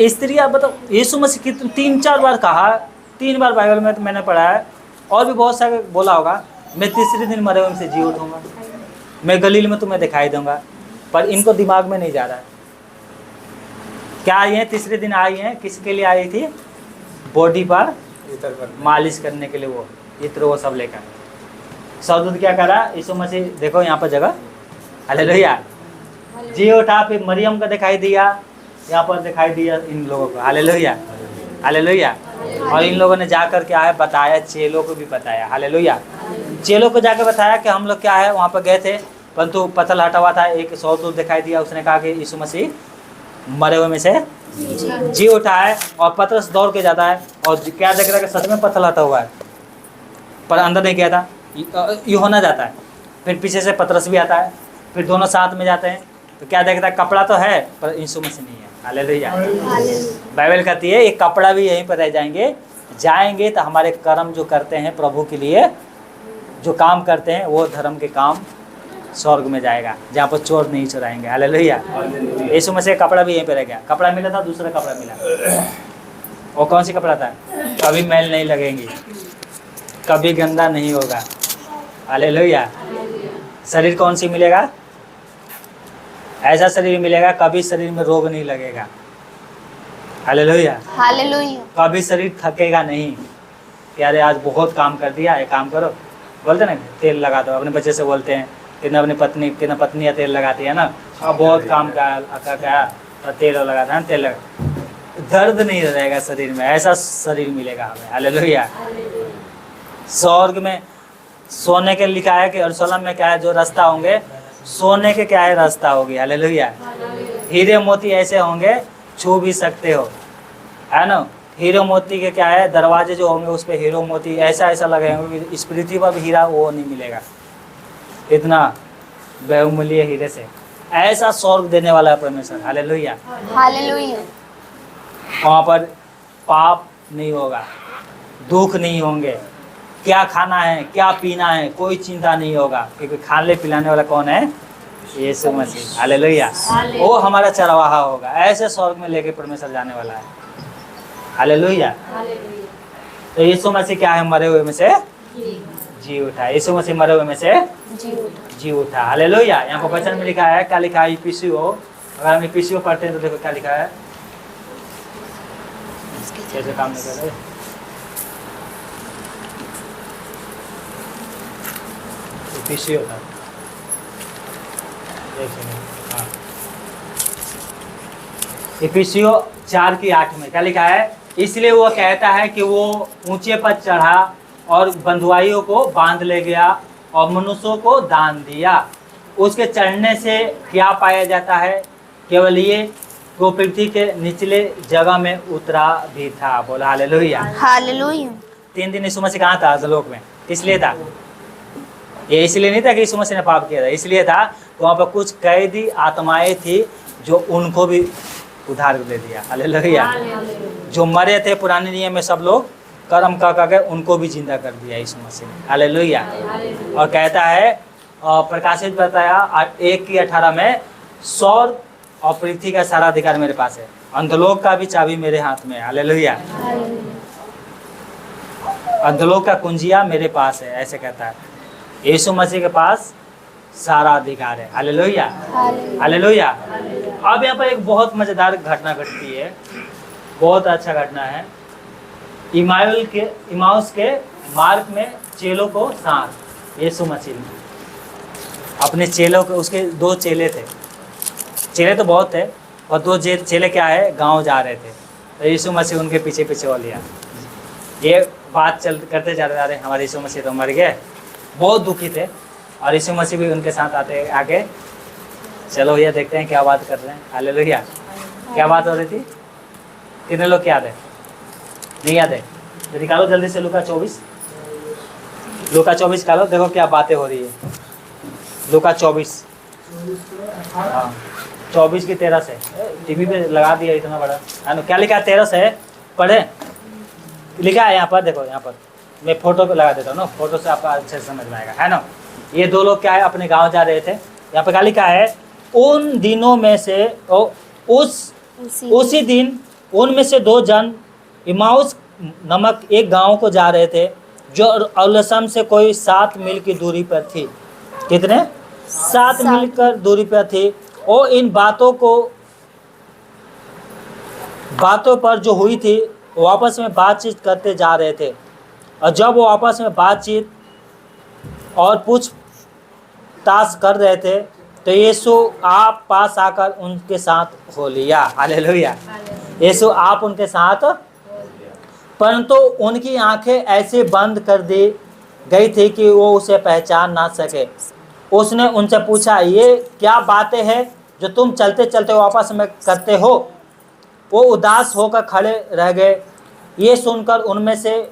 स्त्रियाँ बताओ, यीशु मसीह कितने 3-4 बार कहा, 3 बार बाइबल में तो मैंने पढ़ा है, और भी बहुत सारे बोला होगा, मैं तीसरे दिन मरे हुए से जी उठूँगा, मैं गलील में तुम्हें दिखाई दूंगा। पर इनको दिमाग में नहीं जा रहा है। क्या आई हैं तीसरे दिन आई हैं, किसके लिए आई थी, बॉडी पर मालिश करने के लिए, वो इत्र वो सब लेकर। स्वर्गदूत क्या करा, यीशु मसीह देखो यहाँ पर जगह, हालेलुया, जी उठा, फिर मरियम का दिखाई दिया, यहाँ पर दिखाई दिया इन लोगों को, हालेलुया हालेलुया। और इन लोगों ने जाकर क्या है बताया, चेलों को भी बताया, हालेलुया। चेलों को जाकर बताया कि हम लोग क्या है वहाँ पर गए थे, परंतु पत्थर हटा हुआ था, एक स्वर्गदूत दिखाई दिया, उसने कहा कि यीशु मसीह मरे हुए में से जी उठा है। और पतरस दौड़ के जाता है और क्या देख रहा है कि सच में पत्थर हटा हुआ है, पर अंदर नहीं गया था। यूहन्ना जाता है, फिर पीछे से पतरस भी आता है, फिर दोनों साथ में जाते हैं, तो क्या देखता है, कपड़ा तो है पर यीशु मसीह नहीं है, हालेलुया। बाइबल कहती है ये कपड़ा भी यहीं पर रह जाएंगे तो हमारे कर्म जो करते हैं प्रभु के लिए, जो काम करते हैं वो धर्म के काम स्वर्ग में जाएगा, जहाँ पर चोर नहीं चुराएंगे, हालेलुया। यीशु मसीह का कपड़ा भी यहीं पे रह गया। कपड़ा मिला था, दूसरा कपड़ा मिला, वो कौन सी कपड़ा था, कभी मैल नहीं लगेंगी, कभी गंदा नहीं होगा, हालेलुया। शरीर कौन सी मिलेगा, ऐसा शरीर मिलेगा कभी शरीर में रोग नहीं लगेगा, हालेलुया हालेलुया। कभी शरीर थकेगा नहीं कि अरे आज बहुत काम कर दिया, एक काम करो, बोलते ना तेल लगा दो, अपने बच्चे से बोलते हैं, कितना अपनी पत्नी, कितना पत्नियाँ तेल लगाती है ना, अब बहुत काम का तेल लगाता है ना, तेल लगा, दर्द नहीं रहेगा शरीर में, ऐसा शरीर मिलेगा हमें, हालेलुया। स्वर्ग में सोने के लिखा है कि यरूशलेम में क्या है, जो रास्ता होंगे सोने के क्या है रास्ता होगी, हालेलुया। हीरे मोती ऐसे होंगे छू भी सकते हो, है ना। हीरो मोती के क्या है दरवाजे जो होंगे उस पर हीरो मोती ऐसा लगेंगे कि इस पृथ्वी पर भी हीरा वो नहीं मिलेगा, इतना बहुमूल्य हीरे से ऐसा स्वर्ग देने वाला है परमेश्वर, हालेलुया हालेलुया। वहाँ पर पाप नहीं होगा, दुख नहीं होंगे, क्या खाना है क्या पीना है कोई चिंता नहीं होगा, क्योंकि खाने पिलाने वाला कौन है, यीशु मसीह, हालेलुया। वो हमारा चरवाहा होगा, ऐसे स्वर्ग में लेके परमेश्वर जाने वाला है, हालेलुया। तो यीशु मसीह क्या है, मरे हुए में से जी उठा, यीशु मसीह मरे हुए में से जी उठा, हालेलुया। यहाँ पर वचन में लिखा है, क्या लिखा है, इफिसियों, अगर हम इफिसियों पढ़ते हैं तो देखो क्या लिखा है, कैसे काम नहीं कर रहे, इफिसियों था, हाँ, इफिसियों 4:8 में क्या लिखा है, इसलिए वो कहता है कि वो ऊंचे पर चढ़ा और बंधुआइयों को बांध ले गया और मनुष्यों को दान दिया। उसके चढ़ने से क्या पाया जाता है, केवल ये वो पृथ्वी के निचले जगह में उतरा भी था, बोला हालेलुया हालेलुया। 3 दिन यीशु मसीह कहाँ था, अधोलोक में, इसलिए था, ये इसलिए नहीं था कि यीशु मसीह ने पाप किया था, इसलिए था वहाँ पर कुछ कैदी आत्माएं थी जो उनको भी उधार दे दिया, हालेलुया। जो मरे थे पुराने नियम में सब लोग कर्म का के उनको भी जिंदा कर दिया यीशु मसीह ने, हालेलुया। और कहता है प्रकाशित बताया 1:18 में, स्वर्ग और पृथ्वी का सारा अधिकार मेरे पास है, अंधलोक का भी चाबी मेरे हाथ में है, हालेलुया। अंधलोक का कुंजिया मेरे पास है, ऐसे कहता है। यीशु मसीह के पास सारा अधिकार है। Hallelujah, hallelujah. अब यहाँ पर एक बहुत मज़ेदार घटना घटती है, बहुत अच्छा घटना है। इमाउस के मार्ग में चेलों को साथ यीशु मसीह ने अपने चेलों को, उसके 2 चेले थे, चेले तो बहुत थे और 2 चेले क्या है, गांव जा रहे थे। तो यीशु मसीह उनके पीछे पीछे हो लिया। ये बात करते जा रहे हमारे यीशु मसीह तो मर गए, बहुत दुखी थे। और यीशु मसीह भी उनके साथ आगे चलो ये देखते हैं क्या बात कर रहे हैं। हालेलुया। क्या बात हो रही थी? कितने लोग याद है? नहीं याद है तो निकालो जल्दी से लूका 24 निकालो, देखो क्या बातें हो रही है। लूका 24 हाँ 24 की 13 से टीवी पे लगा दिया इतना बड़ा है ना। क्या लिखा है 13 से पढ़े? लिखा है यहाँ पर, देखो यहाँ पर मैं फोटो पे लगा देता हूँ ना, फोटो से आपका अच्छे से समझ में आएगा, है ना। ये 2 लोग क्या है, अपने गांव जा रहे थे। यहाँ पर क्या लिखा है, उन दिनों में से उसी दिन उनमें से 2 जन इमाउस नामक एक गांव को जा रहे थे, जो अरुसलम से कोई 7 मील की दूरी पर थी। कितने? 7 मील की दूरी पर थी। और इन बातों पर जो हुई थी, वो आपस में बातचीत करते जा रहे थे। और जब वो आपस में बातचीत और पूछताछ कर रहे थे, तो यीशु आप पास आकर उनके साथ हो लिया। हालेलुया। यीशु आप उनके साथ, परंतु उनकी आंखें ऐसे बंद कर दी गई थी कि वो उसे पहचान ना सके। उसने उनसे पूछा, ये क्या बातें हैं जो तुम चलते चलते आपस में करते हो? वो उदास होकर खड़े रह गए। ये सुनकर उनमें से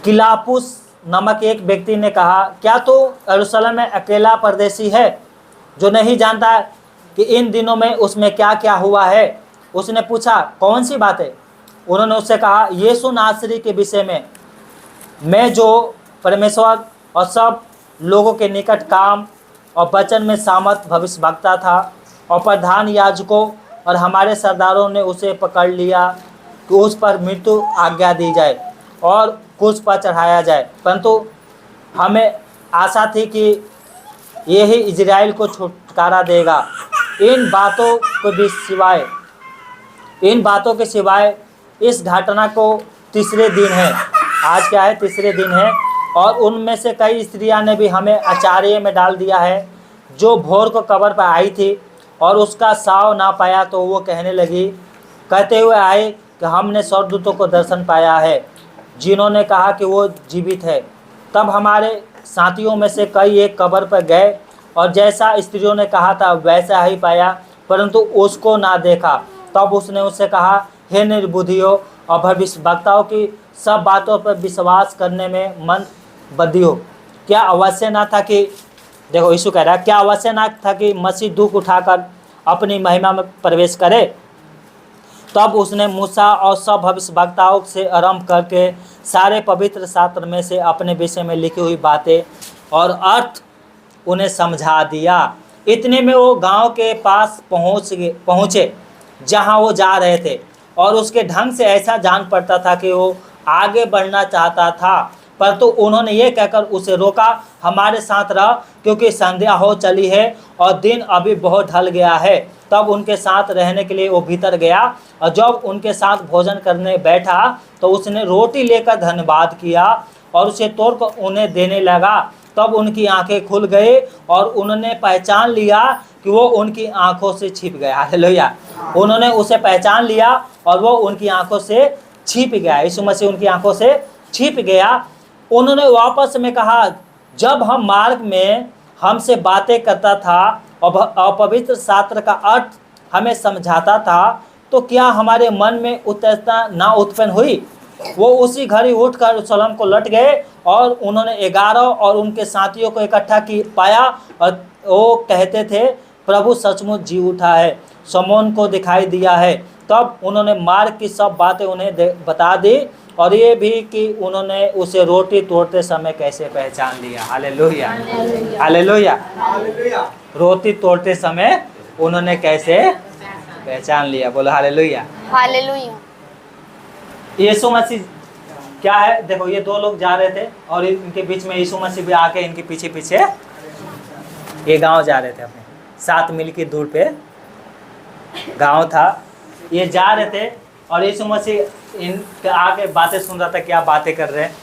किलापुस नामक एक व्यक्ति ने कहा, क्या तू यरूशलेम में अकेला परदेसी है जो नहीं जानता कि इन दिनों में उसमें क्या क्या हुआ है? उसने पूछा, कौन सी बातें? उन्होंने उससे कहा, यीशु नासरी के विषय में, मैं जो परमेश्वर और सब लोगों के निकट काम और वचन में सामर्थ भविष्यवक्ता था, और प्रधान याजकों और हमारे सरदारों ने उसे पकड़ लिया कि उस पर मृत्यु आज्ञा दी जाए और क्रूस पर चढ़ाया जाए। परंतु हमें आशा थी कि यही इजराइल को छुटकारा देगा। इन बातों के सिवाय इस घटना को तीसरे दिन है। आज क्या है? तीसरे दिन है। और उनमें से कई स्त्रियां ने भी हमें आचार्य में डाल दिया है, जो भोर को कब्र पर आई थी और उसका साव ना पाया, तो वो कहते हुए आए कि हमने स्वर्गदूतों को दर्शन पाया है, जिन्होंने कहा कि वो जीवित है। तब हमारे साथियों में से कई एक कब्र पर गए और जैसा स्त्रियों ने कहा था वैसा ही पाया, परंतु उसको ना देखा। तब उसने उससे कहा, हे निर्बुद्धियों और भविष्यवक्ताओं की सब बातों पर विश्वास करने में मन बधियो, क्या अवश्य ना था कि, देखो यीशु कह रहा है, क्या अवश्य ना था कि मसीह दुख उठाकर अपनी महिमा में प्रवेश करे? तब उसने मूसा और सब भविष्यवक्ताओं से आरंभ करके सारे पवित्र शास्त्र में से अपने विषय में लिखी हुई बातें और अर्थ उन्हें समझा दिया। इतने में वो गांव के पास पहुँचे जहां वो जा रहे थे, और उसके ढंग से ऐसा जान पड़ता था कि वो आगे बढ़ना चाहता था, परंतु उन्होंने ये कहकर उसे रोका, हमारे साथ रह, क्योंकि संध्या हो चली है और दिन अभी बहुत ढल गया है। तब उनके साथ रहने के लिए वो भीतर गया, और जब उनके साथ भोजन करने बैठा तो उसने रोटी लेकर धन्यवाद किया और उसे तोड़कर उन्हें देने लगा। तब उनकी आंखें खुल गई और उन्होंने पहचान लिया कि वो उनकी आंखों से छिप गया। हालेलुया। उन्होंने उसे पहचान लिया और वो उनकी आंखों से छिप गया। यीशु मसीह उनकी आंखों से छिप गया। उन्होंने वापस में कहा, जब हम मार्ग में हमसे बातें करता था और पवित्र शास्त्र का अर्थ हमें समझाता था, तो क्या हमारे मन में उत्तेजना ना उत्पन्न हुई? वो उसी घड़ी उठकर यरूशलेम को लौट गए और उन्होंने 11 और उनके साथियों को इकट्ठा पाया, और वो कहते थे, प्रभु सचमुच जी उठा है, शमौन को दिखाई दिया है। तब उन्होंने मार्ग की सब बातें उन्हें बता दी, और ये भी कि उन्होंने उसे रोटी तोड़ते समय कैसे पहचान लिया। Hallelujah, hallelujah. रोटी तोड़ते समय उन्होंने कैसे पहचान लिया? बोलो हालेलुया, हालेलुया। यीशु मसीह क्या है, देखो ये दो लोग जा रहे थे और इनके बीच में यीशु मसीह भी आके इनके पीछे पीछे ये गांव जा रहे थे, अपने 7 मील की दूर पे गांव था। ये जा रहे थे और यीशु मसीह इन आके बातें सुन रहा था, क्या बातें कर रहे हैं।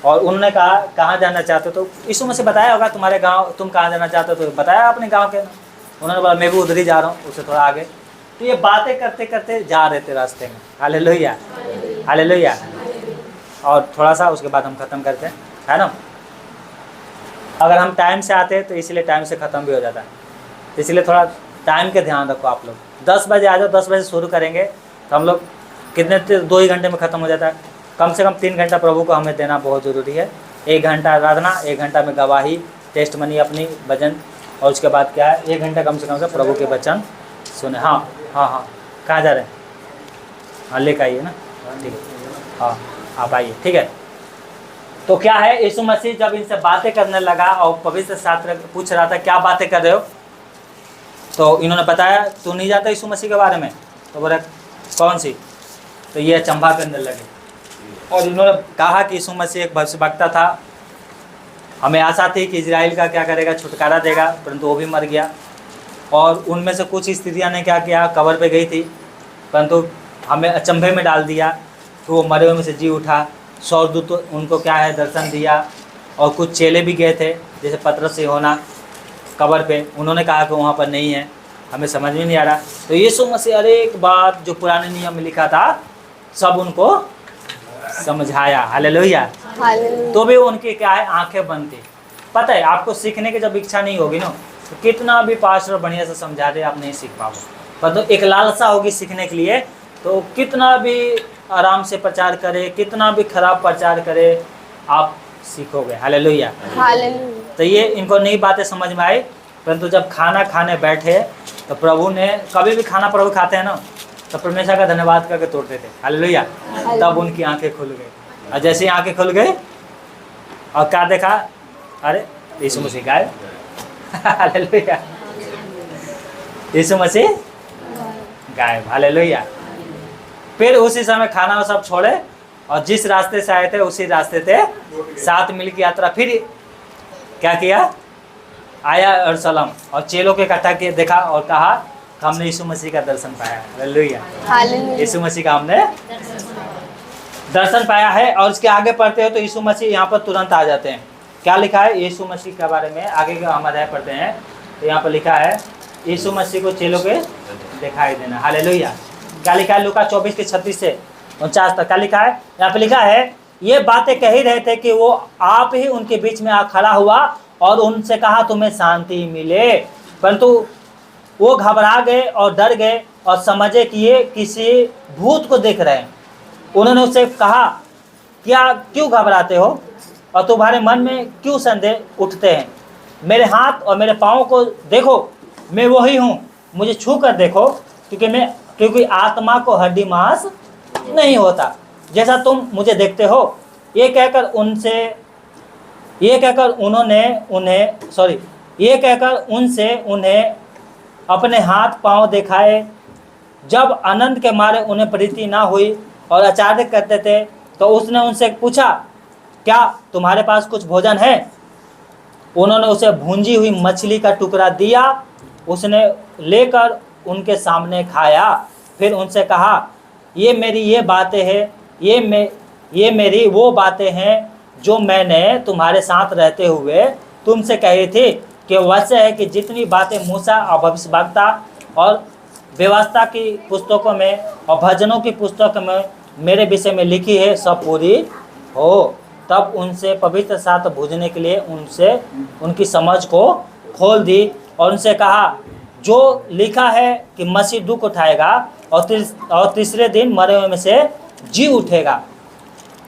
और उन्होंने कहा कहाँ जाना चाहते हो, तो यीशु मसीह बताया होगा तुम्हारे गांव, तुम कहाँ जाना चाहते हो, तो बताया अपने गांव के। उन्होंने बोला मैं भी उधर ही जा रहा हूँ, उससे थोड़ा आगे। तो ये बातें करते करते जा रहे थे रास्ते में। Hallelujah, hallelujah. और थोड़ा सा उसके बाद हम ख़त्म करते हैं, है ना। अगर हम टाइम से आते हैं तो इसलिए टाइम से ख़त्म भी हो जाता है, इसलिए थोड़ा टाइम के ध्यान रखो आप लोग। 10 बजे आ जाओ, 10 बजे शुरू करेंगे तो हम लोग कितने 2 ही घंटे में ख़त्म हो जाता है। कम से कम 3 घंटा प्रभु को हमें देना बहुत ज़रूरी है। 1 घंटा आराधना, 1 घंटा में गवाही, टेस्ट मनी अपनी भजन, और उसके बाद क्या है 1 घंटा कम से प्रभु के वचन सुने। हाँ हाँ हाँ, कहाँ जा रहे हैं? हाँ लेकर आइए ना, ठीक है, हाँ आप आइए, ठीक है। तो क्या है, यीशु मसीह जब इनसे बातें करने लगा और पवित्र शास्त्र पूछ रहा था क्या बातें कर रहे हो, तो इन्होंने बताया तू नहीं जाता यीशु मसीह के बारे में, तो बोला कौन सी, तो ये अचंभा करने लगे। और इन्होंने कहा कि यीशु मसीह एक भविष्यवक्ता था, हमें आशा थी कि इजराइल का क्या करेगा, छुटकारा देगा, परंतु वो भी मर गया। और उनमें से कुछ स्त्रियाँ ने क्या किया, कब्र पे गई थी, परंतु हमें अचंभे में डाल दिया कि वो मरे हुए में से जी उठा। स्वर्गदूत उनको क्या है दर्शन दिया। और कुछ चेले भी गए थे, जैसे पतरस से होना कब्र पे, उन्होंने कहा कि वहाँ पर नहीं है, हमें समझ में नहीं आ रहा। तो यीशु मसीह हर एक बात जो पुराने नियम में लिखा था सब उनको समझाया। हालेलुया। तो भी उनकी क्या है आंखें बंद थी। पता है आपको सीखने की जब इच्छा नहीं होगी ना, तो कितना भी पास्टर बढ़िया से समझा दे आप नहीं सीख पाओगे। पर तो एक लालसा होगी सीखने के लिए, तो कितना भी आराम से प्रचार करे, कितना भी खराब प्रचार करे, आप सीखोगे। हालेलुया। तो ये इनको नई बातें समझ में आई, परंतु जब खाना खाने बैठे तो प्रभु ने, कभी भी खाना प्रभु खाते हैं ना तो परमेश्वर का धन्यवाद करके तोड़ते थे। हालेलुया। तब उनकी आंखें खुल गई, और जैसे ही आंखें खुल गई और क्या देखा, अरे यीशु मसीह गायब। हालेलुया, यीशु मसीह गायब। हालेलुया। फिर उसी समय खाना वो सब छोड़े और जिस रास्ते से आए थे उसी रास्ते से 7 मील की यात्रा फिर क्या किया, आया यरूशलेम, और चेलों के इकट्ठा किए, देखा और कहा हमने यीशु मसीह का दर्शन पाया। हालेलुया। यीशु मसीह का हमने दर्शन पाया है। और उसके आगे पढ़ते हो तो यीशु मसीह यहाँ पर तुरंत आ जाते हैं। क्या लिखा है यीशु मसीह के बारे में, आगे का हम अध्याय पढ़ते हैं तो यहाँ पर लिखा है यीशु मसीह को चेलों के दिखाई देना। हालेलुया। क्या लिखा है लूका 24 के 36 से 49 तक, क्या लिखा है यहाँ पे, लिखा है ये बातें कह ही रहे थे कि वो आप ही उनके बीच में आ खड़ा हुआ और उनसे कहा तुम्हें शांति मिले, परंतु वो घबरा गए और डर गए और समझे कि ये किसी भूत को देख रहे हैं। उन्होंने उससे कहा क्या क्यों घबराते हो और तुम्हारे मन में क्यों संदेह उठते हैं, मेरे हाथ और मेरे पाँव को देखो, मैं वही हूँ, मुझे छू कर देखो, क्योंकि आत्मा को हड्डी मांस नहीं होता, जैसा तुम मुझे देखते हो। ये कहकर उनसे उन्हें अपने हाथ पांव दिखाए। जब आनंद के मारे उन्हें प्रीति ना हुई और आचार्य करते थे तो उसने उनसे पूछा क्या तुम्हारे पास कुछ भोजन है। उन्होंने उसे भूंजी हुई मछली का टुकड़ा दिया, उसने लेकर उनके सामने खाया, फिर उनसे कहा ये मेरी वो बातें हैं जो मैंने तुम्हारे साथ रहते हुए तुमसे कही थी कि वैसे है कि जितनी बातें मूसा और भविष्यवक्ता और व्यवस्था की पुस्तकों में और भजनों की पुस्तक में मेरे विषय में लिखी है सब पूरी हो। तब उनसे पवित्र साथ भूजने के लिए उनकी समझ को खोल दी और उनसे कहा जो लिखा है कि मसीह दुख उठाएगा और तीसरे दिन मरे हुए में से जी उठेगा,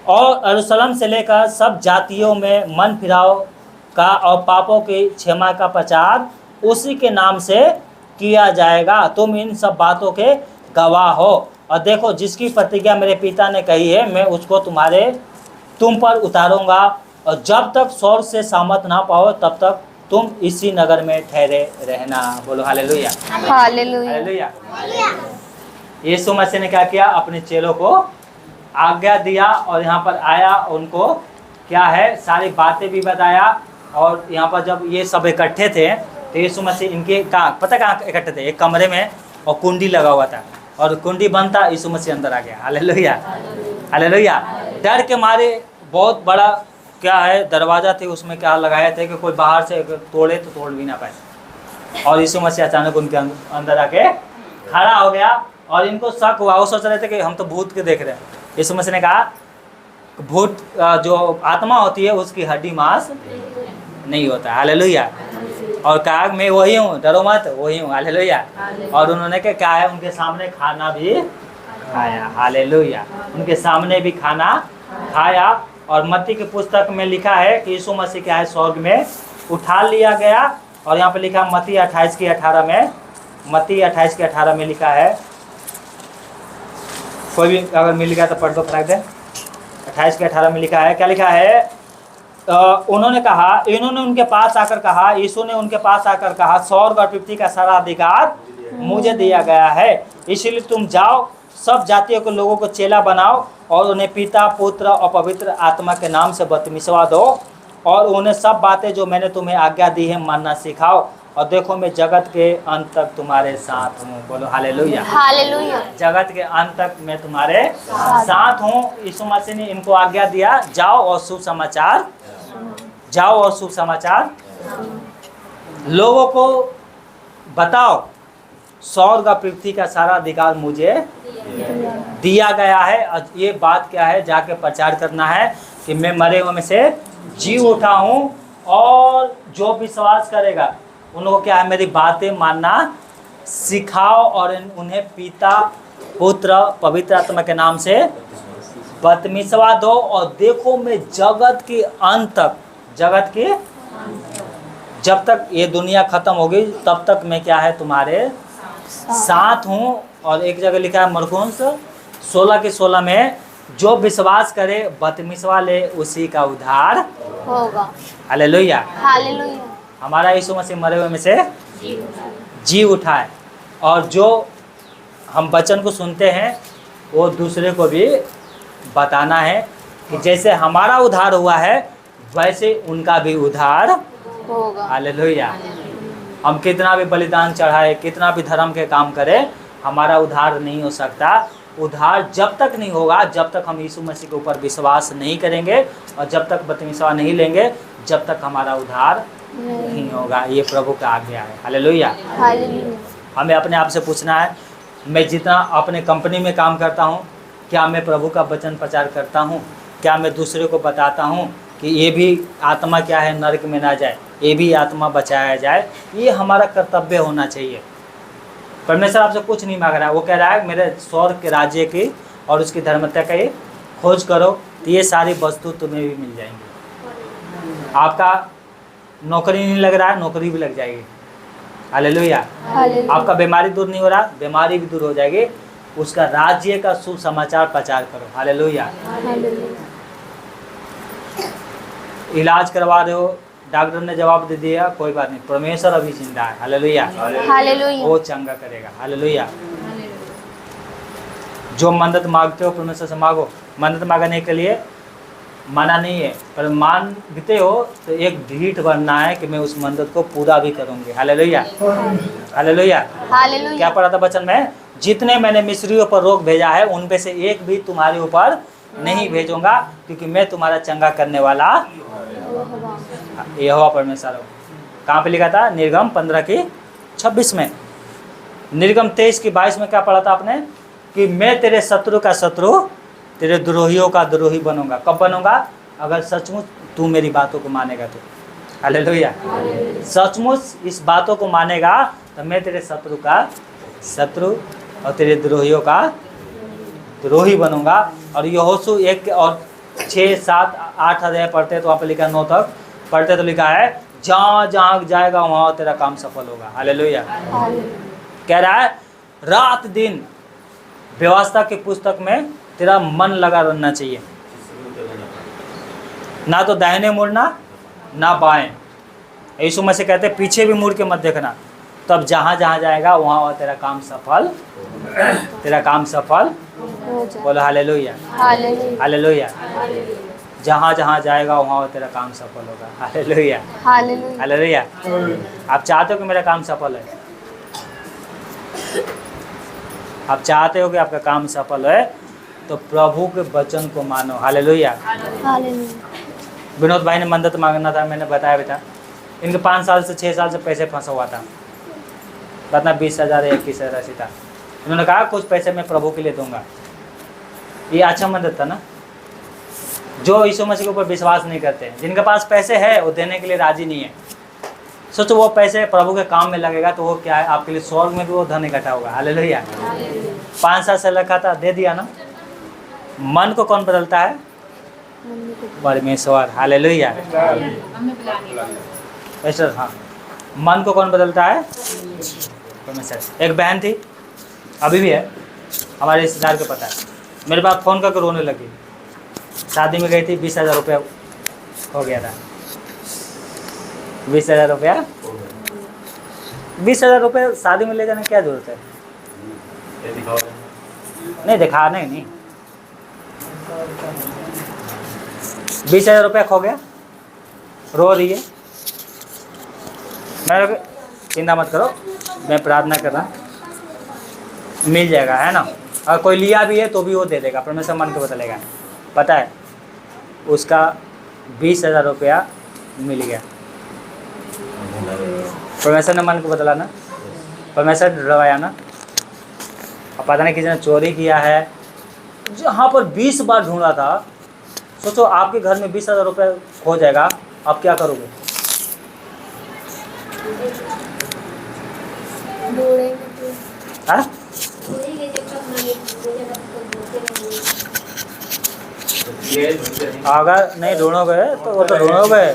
और यरूशलेम से लेकर सब जातियों में मन फिराव का और पापों की क्षमा का प्रचार उसी के नाम से किया जाएगा। तुम इन सब बातों के गवाह हो। और देखो जिसकी प्रतिज्ञा मेरे पिता ने कही है मैं उसको तुम पर उतारूंगा, और जब तक स्वर्ग से सामत ना पाओ तब तक तुम इसी नगर में ठहरे रहना। बोलो हालेलुया। हालेलुया। हालेलुया। यीशु मसीह ने क्या किया, अपने चेलों को आज्ञा दिया और यहाँ पर आया, उनको क्या है सारी बातें भी बताया। और यहाँ पर जब ये सब इकट्ठे थे तो यीशु मसीह इनके कहाँ इकट्ठे थे, एक कमरे में, और कुंडी लगा हुआ था, और कुंडी बंद था, यीशु मसीह अंदर आ गया। Hallelujah, hallelujah. डर के मारे बहुत बड़ा क्या है दरवाज़ा थे, उसमें क्या लगाए थे कि कोई बाहर से तोड़े तो तोड़ भी ना पाए। और यीशु मसीह अचानक उनके अंदर आके खड़ा हो गया, और इनको शक हुआ, वो सोच रहे थे कि हम तो भूत के देख रहे हैं। यीशु मसीह ने कहा भूत जो आत्मा होती है उसकी हड्डी मांस नहीं होता। हालेलुया। और कहा मैं वही हूँ, डरो मत, वही हूँ। हालेलुया। और उन्होंने क्या है उनके सामने खाना भी खाया। हालेलुया। उनके सामने भी खाना खाया। और मत्ती की पुस्तक में लिखा है कि यीशु मसीह क्या है स्वर्ग में उठा लिया गया। और यहाँ पे लिखा मत्ती 28:18 में, मत्ती 28:18 में लिखा है, कोई भी अगर मिल गया तो पढ़ दो फटाक दे। 28:18 में लिखा है, क्या लिखा है, उन्होंने कहा, इन्होंने उनके पास आकर कहा, यीशु ने उनके पास आकर कहा, स्वर्ग और पृथ्वी का सारा अधिकार मुझे दिया गया है, इसलिए तुम जाओ, सब जातियों के लोगों को चेला बनाओ और उन्हें पिता, पुत्र और पवित्र आत्मा के नाम से बपतिस्मा दो, और उन्हें सब बातें जो मैंने तुम्हें आज्ञा दी है मानना सिखाओ, और देखो मैं जगत के अंत तक तुम्हारे साथ हूँ। बोलो हालेलुया, हालेलुया। जगत के अंत तक मैं तुम्हारे साथ हूँ। यीशु मसीह ने इनको आज्ञा दिया, जाओ और शुभ समाचार, जाओ और शुभ समाचार लोगों को बताओ, स्वर्ग और पृथ्वी का सारा अधिकार मुझे दिया गया है। और ये बात क्या है, जाके प्रचार करना है कि मैं मरे हुए में से जी उठा हूँ, और जो विश्वास करेगा उनको क्या है मेरी बातें मानना सिखाओ, और उन्हें पिता, पुत्र, पवित्र आत्मा के नाम से बपतिस्मा दो, और देखो मैं जगत के अंत तक, जगत के जब तक ये दुनिया खत्म होगी तब तक मैं क्या है तुम्हारे साथ हूँ। और एक जगह लिखा है मरकुस 16:16 में, जो विश्वास करे बपतिस्मा ले उसी का उद्धार होगा। हालेलुया। हालेलुया। हमारा यीशु मसीह मरे हुए में से जी उठा है, और जो हम वचन को सुनते हैं वो दूसरे को भी बताना है कि जैसे हमारा उद्धार हुआ है वैसे उनका भी उद्धार होगा। हालेलुया। हम कितना भी बलिदान चढ़ाए, कितना भी धर्म के काम करें, हमारा उद्धार नहीं हो सकता। उद्धार जब तक नहीं होगा जब तक हम यीशु मसीह के ऊपर विश्वास नहीं करेंगे, और जब तक बपतिस्मा नहीं लेंगे जब तक हमारा उद्धार नहीं होगा। ये प्रभु का आज्ञा है। हालेलुया। हालेलुया। हमें अपने आप से पूछना है, मैं जितना अपने कंपनी में काम करता हूँ, क्या मैं प्रभु का वचन प्रचार करता हूँ? क्या मैं दूसरे को बताता हूँ कि ये भी आत्मा क्या है नरक में ना जाए, ये भी आत्मा बचाया जाए? ये हमारा कर्तव्य होना चाहिए। परमेश्वर आपसे कुछ नहीं मांग रहा है, वो कह रहा है मेरे स्वर्ग के राज्य की और उसकी धर्मता का ये खोज करो, तो ये सारी वस्तु तुम्हें भी मिल जाएंगी। आपका नौकरी नहीं लग रहा है, नौकरी भी लग जाएगी। हालेलुया। आपका बीमारी दूर नहीं हो रहा, बीमारी भी दूर हो जाएगी। उसका राज्य का शुभ समाचार प्रचार करो। हालेलुया। इलाज करवा रहे हो, डॉक्टर ने जवाब दे दिया, कोई बात नहीं, परमेश्वर अभी जिंदा है। हालेलुया। हालेलुया। वो चंगा करेगा। हालेलुया। जो मन्नत मांगते हो परमेश्वर से मांगो। मन्नत मांगने के लिए मना नहीं है, पर मांगते हो तो एक ढीठ बनना है कि मैं उस मन्नत को पूरा भी करूंगी। हालेलुया। हालेलुया। हालेलुया। क्या पढ़ा था वचन में? जितने मैंने मिस्रियों पर रोग भेजा है उनमें से एक भी तुम्हारे ऊपर नहीं भेजूंगा, क्योंकि मैं तुम्हारा चंगा करने वाला यहोवा परमेश्वर हूँ। कहाँ पे लिखा था? निर्गम 15:26 में। निर्गम 23:22 में क्या पढ़ा था आपने? कि मैं तेरे शत्रु का शत्रु, तेरे द्रोहियों का द्रोही बनूंगा। कब बनूंगा? अगर सचमुच तू मेरी बातों को मानेगा तो। हालेलुया। सचमुच इस बातों को मानेगा तो मैं तेरे शत्रु का शत्रु और तेरे द्रोहियों का द्रोही बनूंगा। और यहोशू 1 और 6, 7, 8 अध्याय पढ़ते तो वहाँ पर लिखा 9 तक पढ़ते तो लिखा है जहाँ जहाँ जाएगा वहाँ तेरा काम सफल होगा। हालेलुया। कह रहा है रात दिन व्यवस्था की पुस्तक में तेरा मन लगा रहना चाहिए, ना तो दाहिने मुड़ना ना बाएं। यीशु मसीह कहते पीछे भी मुड़ के मत देखना, तब जहाँ जहाँ जाएगा वहाँ वहाँ तेरा काम सफल, तेरा काम सफल। हो जाए। बोलो हालेलुया, हालेलुया। हालेलुया। जहाँ जहाँ जाएगा वहाँ वहाँ तेरा काम सफल होगा। Hallelujah, hallelujah. हालेलुया। आप चाहते हो कि मेरा काम सफल है? आप चाहते हो कि आपका काम सफल है तो प्रभु के वचन को मानो। हालेलुया। हालेलुया। विनोद भाई ने मदद मांगना था, मैंने बताया बेटा इनके 5 साल से 6 साल से पैसे फंसा हुआ था, बताना 20,000 या 21,000 ऐसी था। उन्होंने कहा कुछ पैसे मैं प्रभु के लिए दूंगा। ये अच्छा मदद था ना। जो यीशु मसीह के ऊपर विश्वास नहीं करते, जिनके पास पैसे है वो देने के लिए राजी नहीं है। सोचो वो पैसे प्रभु के काम में लगेगा तो वो क्या है, आपके लिए स्वर्ग में भी वो धन इकट्ठा होगा। हालेलुया। 5 साल से रखा था, दे दिया ना। मन को कौन बदलता है? परमेश्वर। हालेलुया। ऐसा हाँ, मन को कौन बदलता है? परमेश्वर। एक बहन थी, अभी भी है, हमारे रिश्तेदार को पता है, मेरे पास फ़ोन करके रोने लगी। शादी में गई थी, 20,000 रुपया हो गया था। 20,000 रुपया, 20,000 रुपये शादी में ले जाने की क्या जरूरत है? नहीं दिखाने नहीं। 20,000 रुपया खो गया, रो रही है। मैं चिंता मत करो, मैं प्रार्थना कर रहा, मिल जाएगा, है ना। और कोई लिया भी है तो भी वो दे देगा, परमेश्वर मन को बदलेगा। पता है उसका 20,000 रुपया मिल गया। परमेश्वर ने मन को बदला ना, परमेश्वर ने डरवाया ना। अब पता नहीं किसी ने चोरी किया है, जहाँ पर 20 बार ढूंढा था। सोचो आपके घर में 20,000 रुपये खो जाएगा, आप क्या करोगे? हाँ? अगर नहीं ढूंढोगे तो वो तो ढूंढोगे,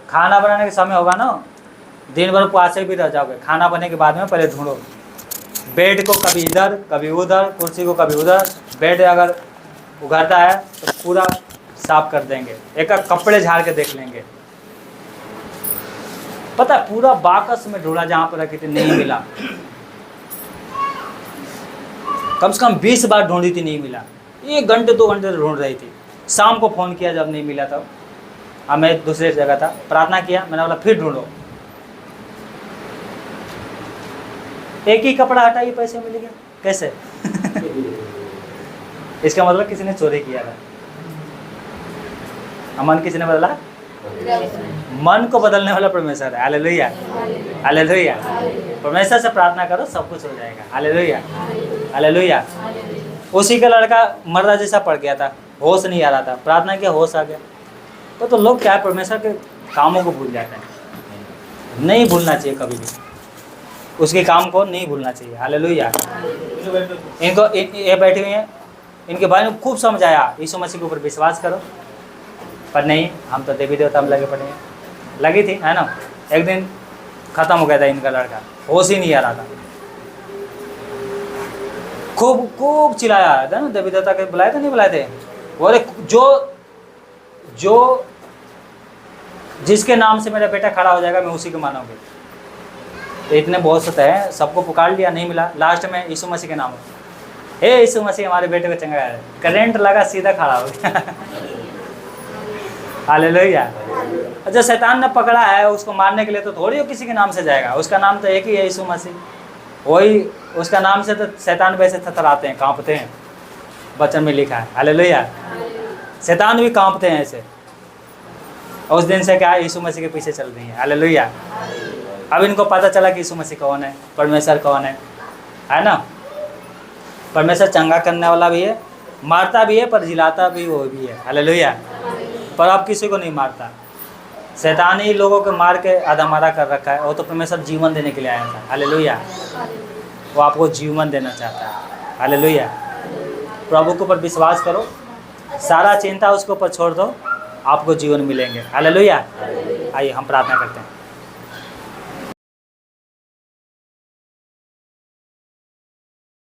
खाना बनाने के समय होगा ना, दिन भर उपवासे भी रह जाओगे। खाना बनने के बाद में पहले ढूंढो। बेड को कभी इधर कभी उधर, कुर्सी को कभी उधर। बेड अगर उघरता है तो पूरा साफ कर देंगे, एक कपड़े झाड़ के देख लेंगे। पता है पूरा बाकस में ढूंढा, जहाँ पर रखी थी नहीं मिला। कम से कम 20 बार ढूंढी थी, नहीं मिला। 1 घंटे 2 घंटे ढूंढ रही थी। शाम को फ़ोन किया जब नहीं मिला तब, अब मैं दूसरे जगह था, प्रार्थना किया, मैंने बोला फिर ढूंढो। एक ही कपड़ा हटाइए, पैसे मिल गया कैसे? इसका मतलब किसी ने चोरी किया था। मन किसी ने बदला? मन को बदलने वाला परमेश्वर है। Hallelujah, hallelujah. परमेश्वर से प्रार्थना करो, सब कुछ हो जाएगा। Hallelujah, hallelujah. उसी का लड़का मर्दा जैसा पड़ गया था, होश नहीं आ रहा था, प्रार्थना किया, होश आ गया। तो लोग क्या है, परमेश्वर के कामों को भूल जाते हैं। नहीं भूलना चाहिए कभी भी, उसके काम को नहीं भूलना चाहिए। हालेलुया। इनको ये बैठे हुए हैं, इनके भाई ने खूब समझाया यीशु मसीह के ऊपर विश्वास करो, पर नहीं, हम तो देवी देवता में लगे पड़े हैं। लगी थी, है ना। एक दिन ख़त्म हो गया था इनका लड़का, होश ही नहीं आ रहा था। खूब खूब चिल्लाया था ना, देवी देवता के बुलाए थे नहीं बुलाए थे? बोले जो जिसके नाम से मेरा बेटा खड़ा हो जाएगा मैं उसी को मानूंगी। तो इतने बहुत सत है, सबको पुकार लिया, नहीं मिला। लास्ट में यीशु मसीह के नाम, हे यीशु मसीह हमारे बेटे को चंगा है, करंट लगा, सीधा खड़ा हो गया। हालेलुया। जो शैतान ने पकड़ा है उसको मारने के लिए तो थोड़ी वो किसी के नाम से जाएगा, उसका नाम तो एक ही है, यीशु मसीह। वही उसका नाम से तो शैतान वैसे थरथराते हैं, कांपते हैं, वचन में लिखा है। हालेलुया। शैतान भी कांपते हैं ऐसे। उस दिन से क्या है, यीशु मसीह के पीछे चल रही है। हालेलुया। अब इनको पता चला कि यीशु मसीह कौन है, परमेश्वर कौन है ना। परमेश्वर चंगा करने वाला भी है, मारता भी है, पर जिलाता भी वो भी है। हालेलुया। पर अब किसी को नहीं मारता, शैतान ही लोगों को मार के आधा-मारा कर रखा है। वो तो परमेश्वर जीवन देने के लिए आया था। हालेलुया। वो आपको जीवन देना चाहता है। हालेलुया। प्रभु के ऊपर विश्वास करो, सारा चिंता उसके ऊपर छोड़ दो, आपको जीवन मिलेंगे। हालेलुया। आइए हम प्रार्थना करते हैं।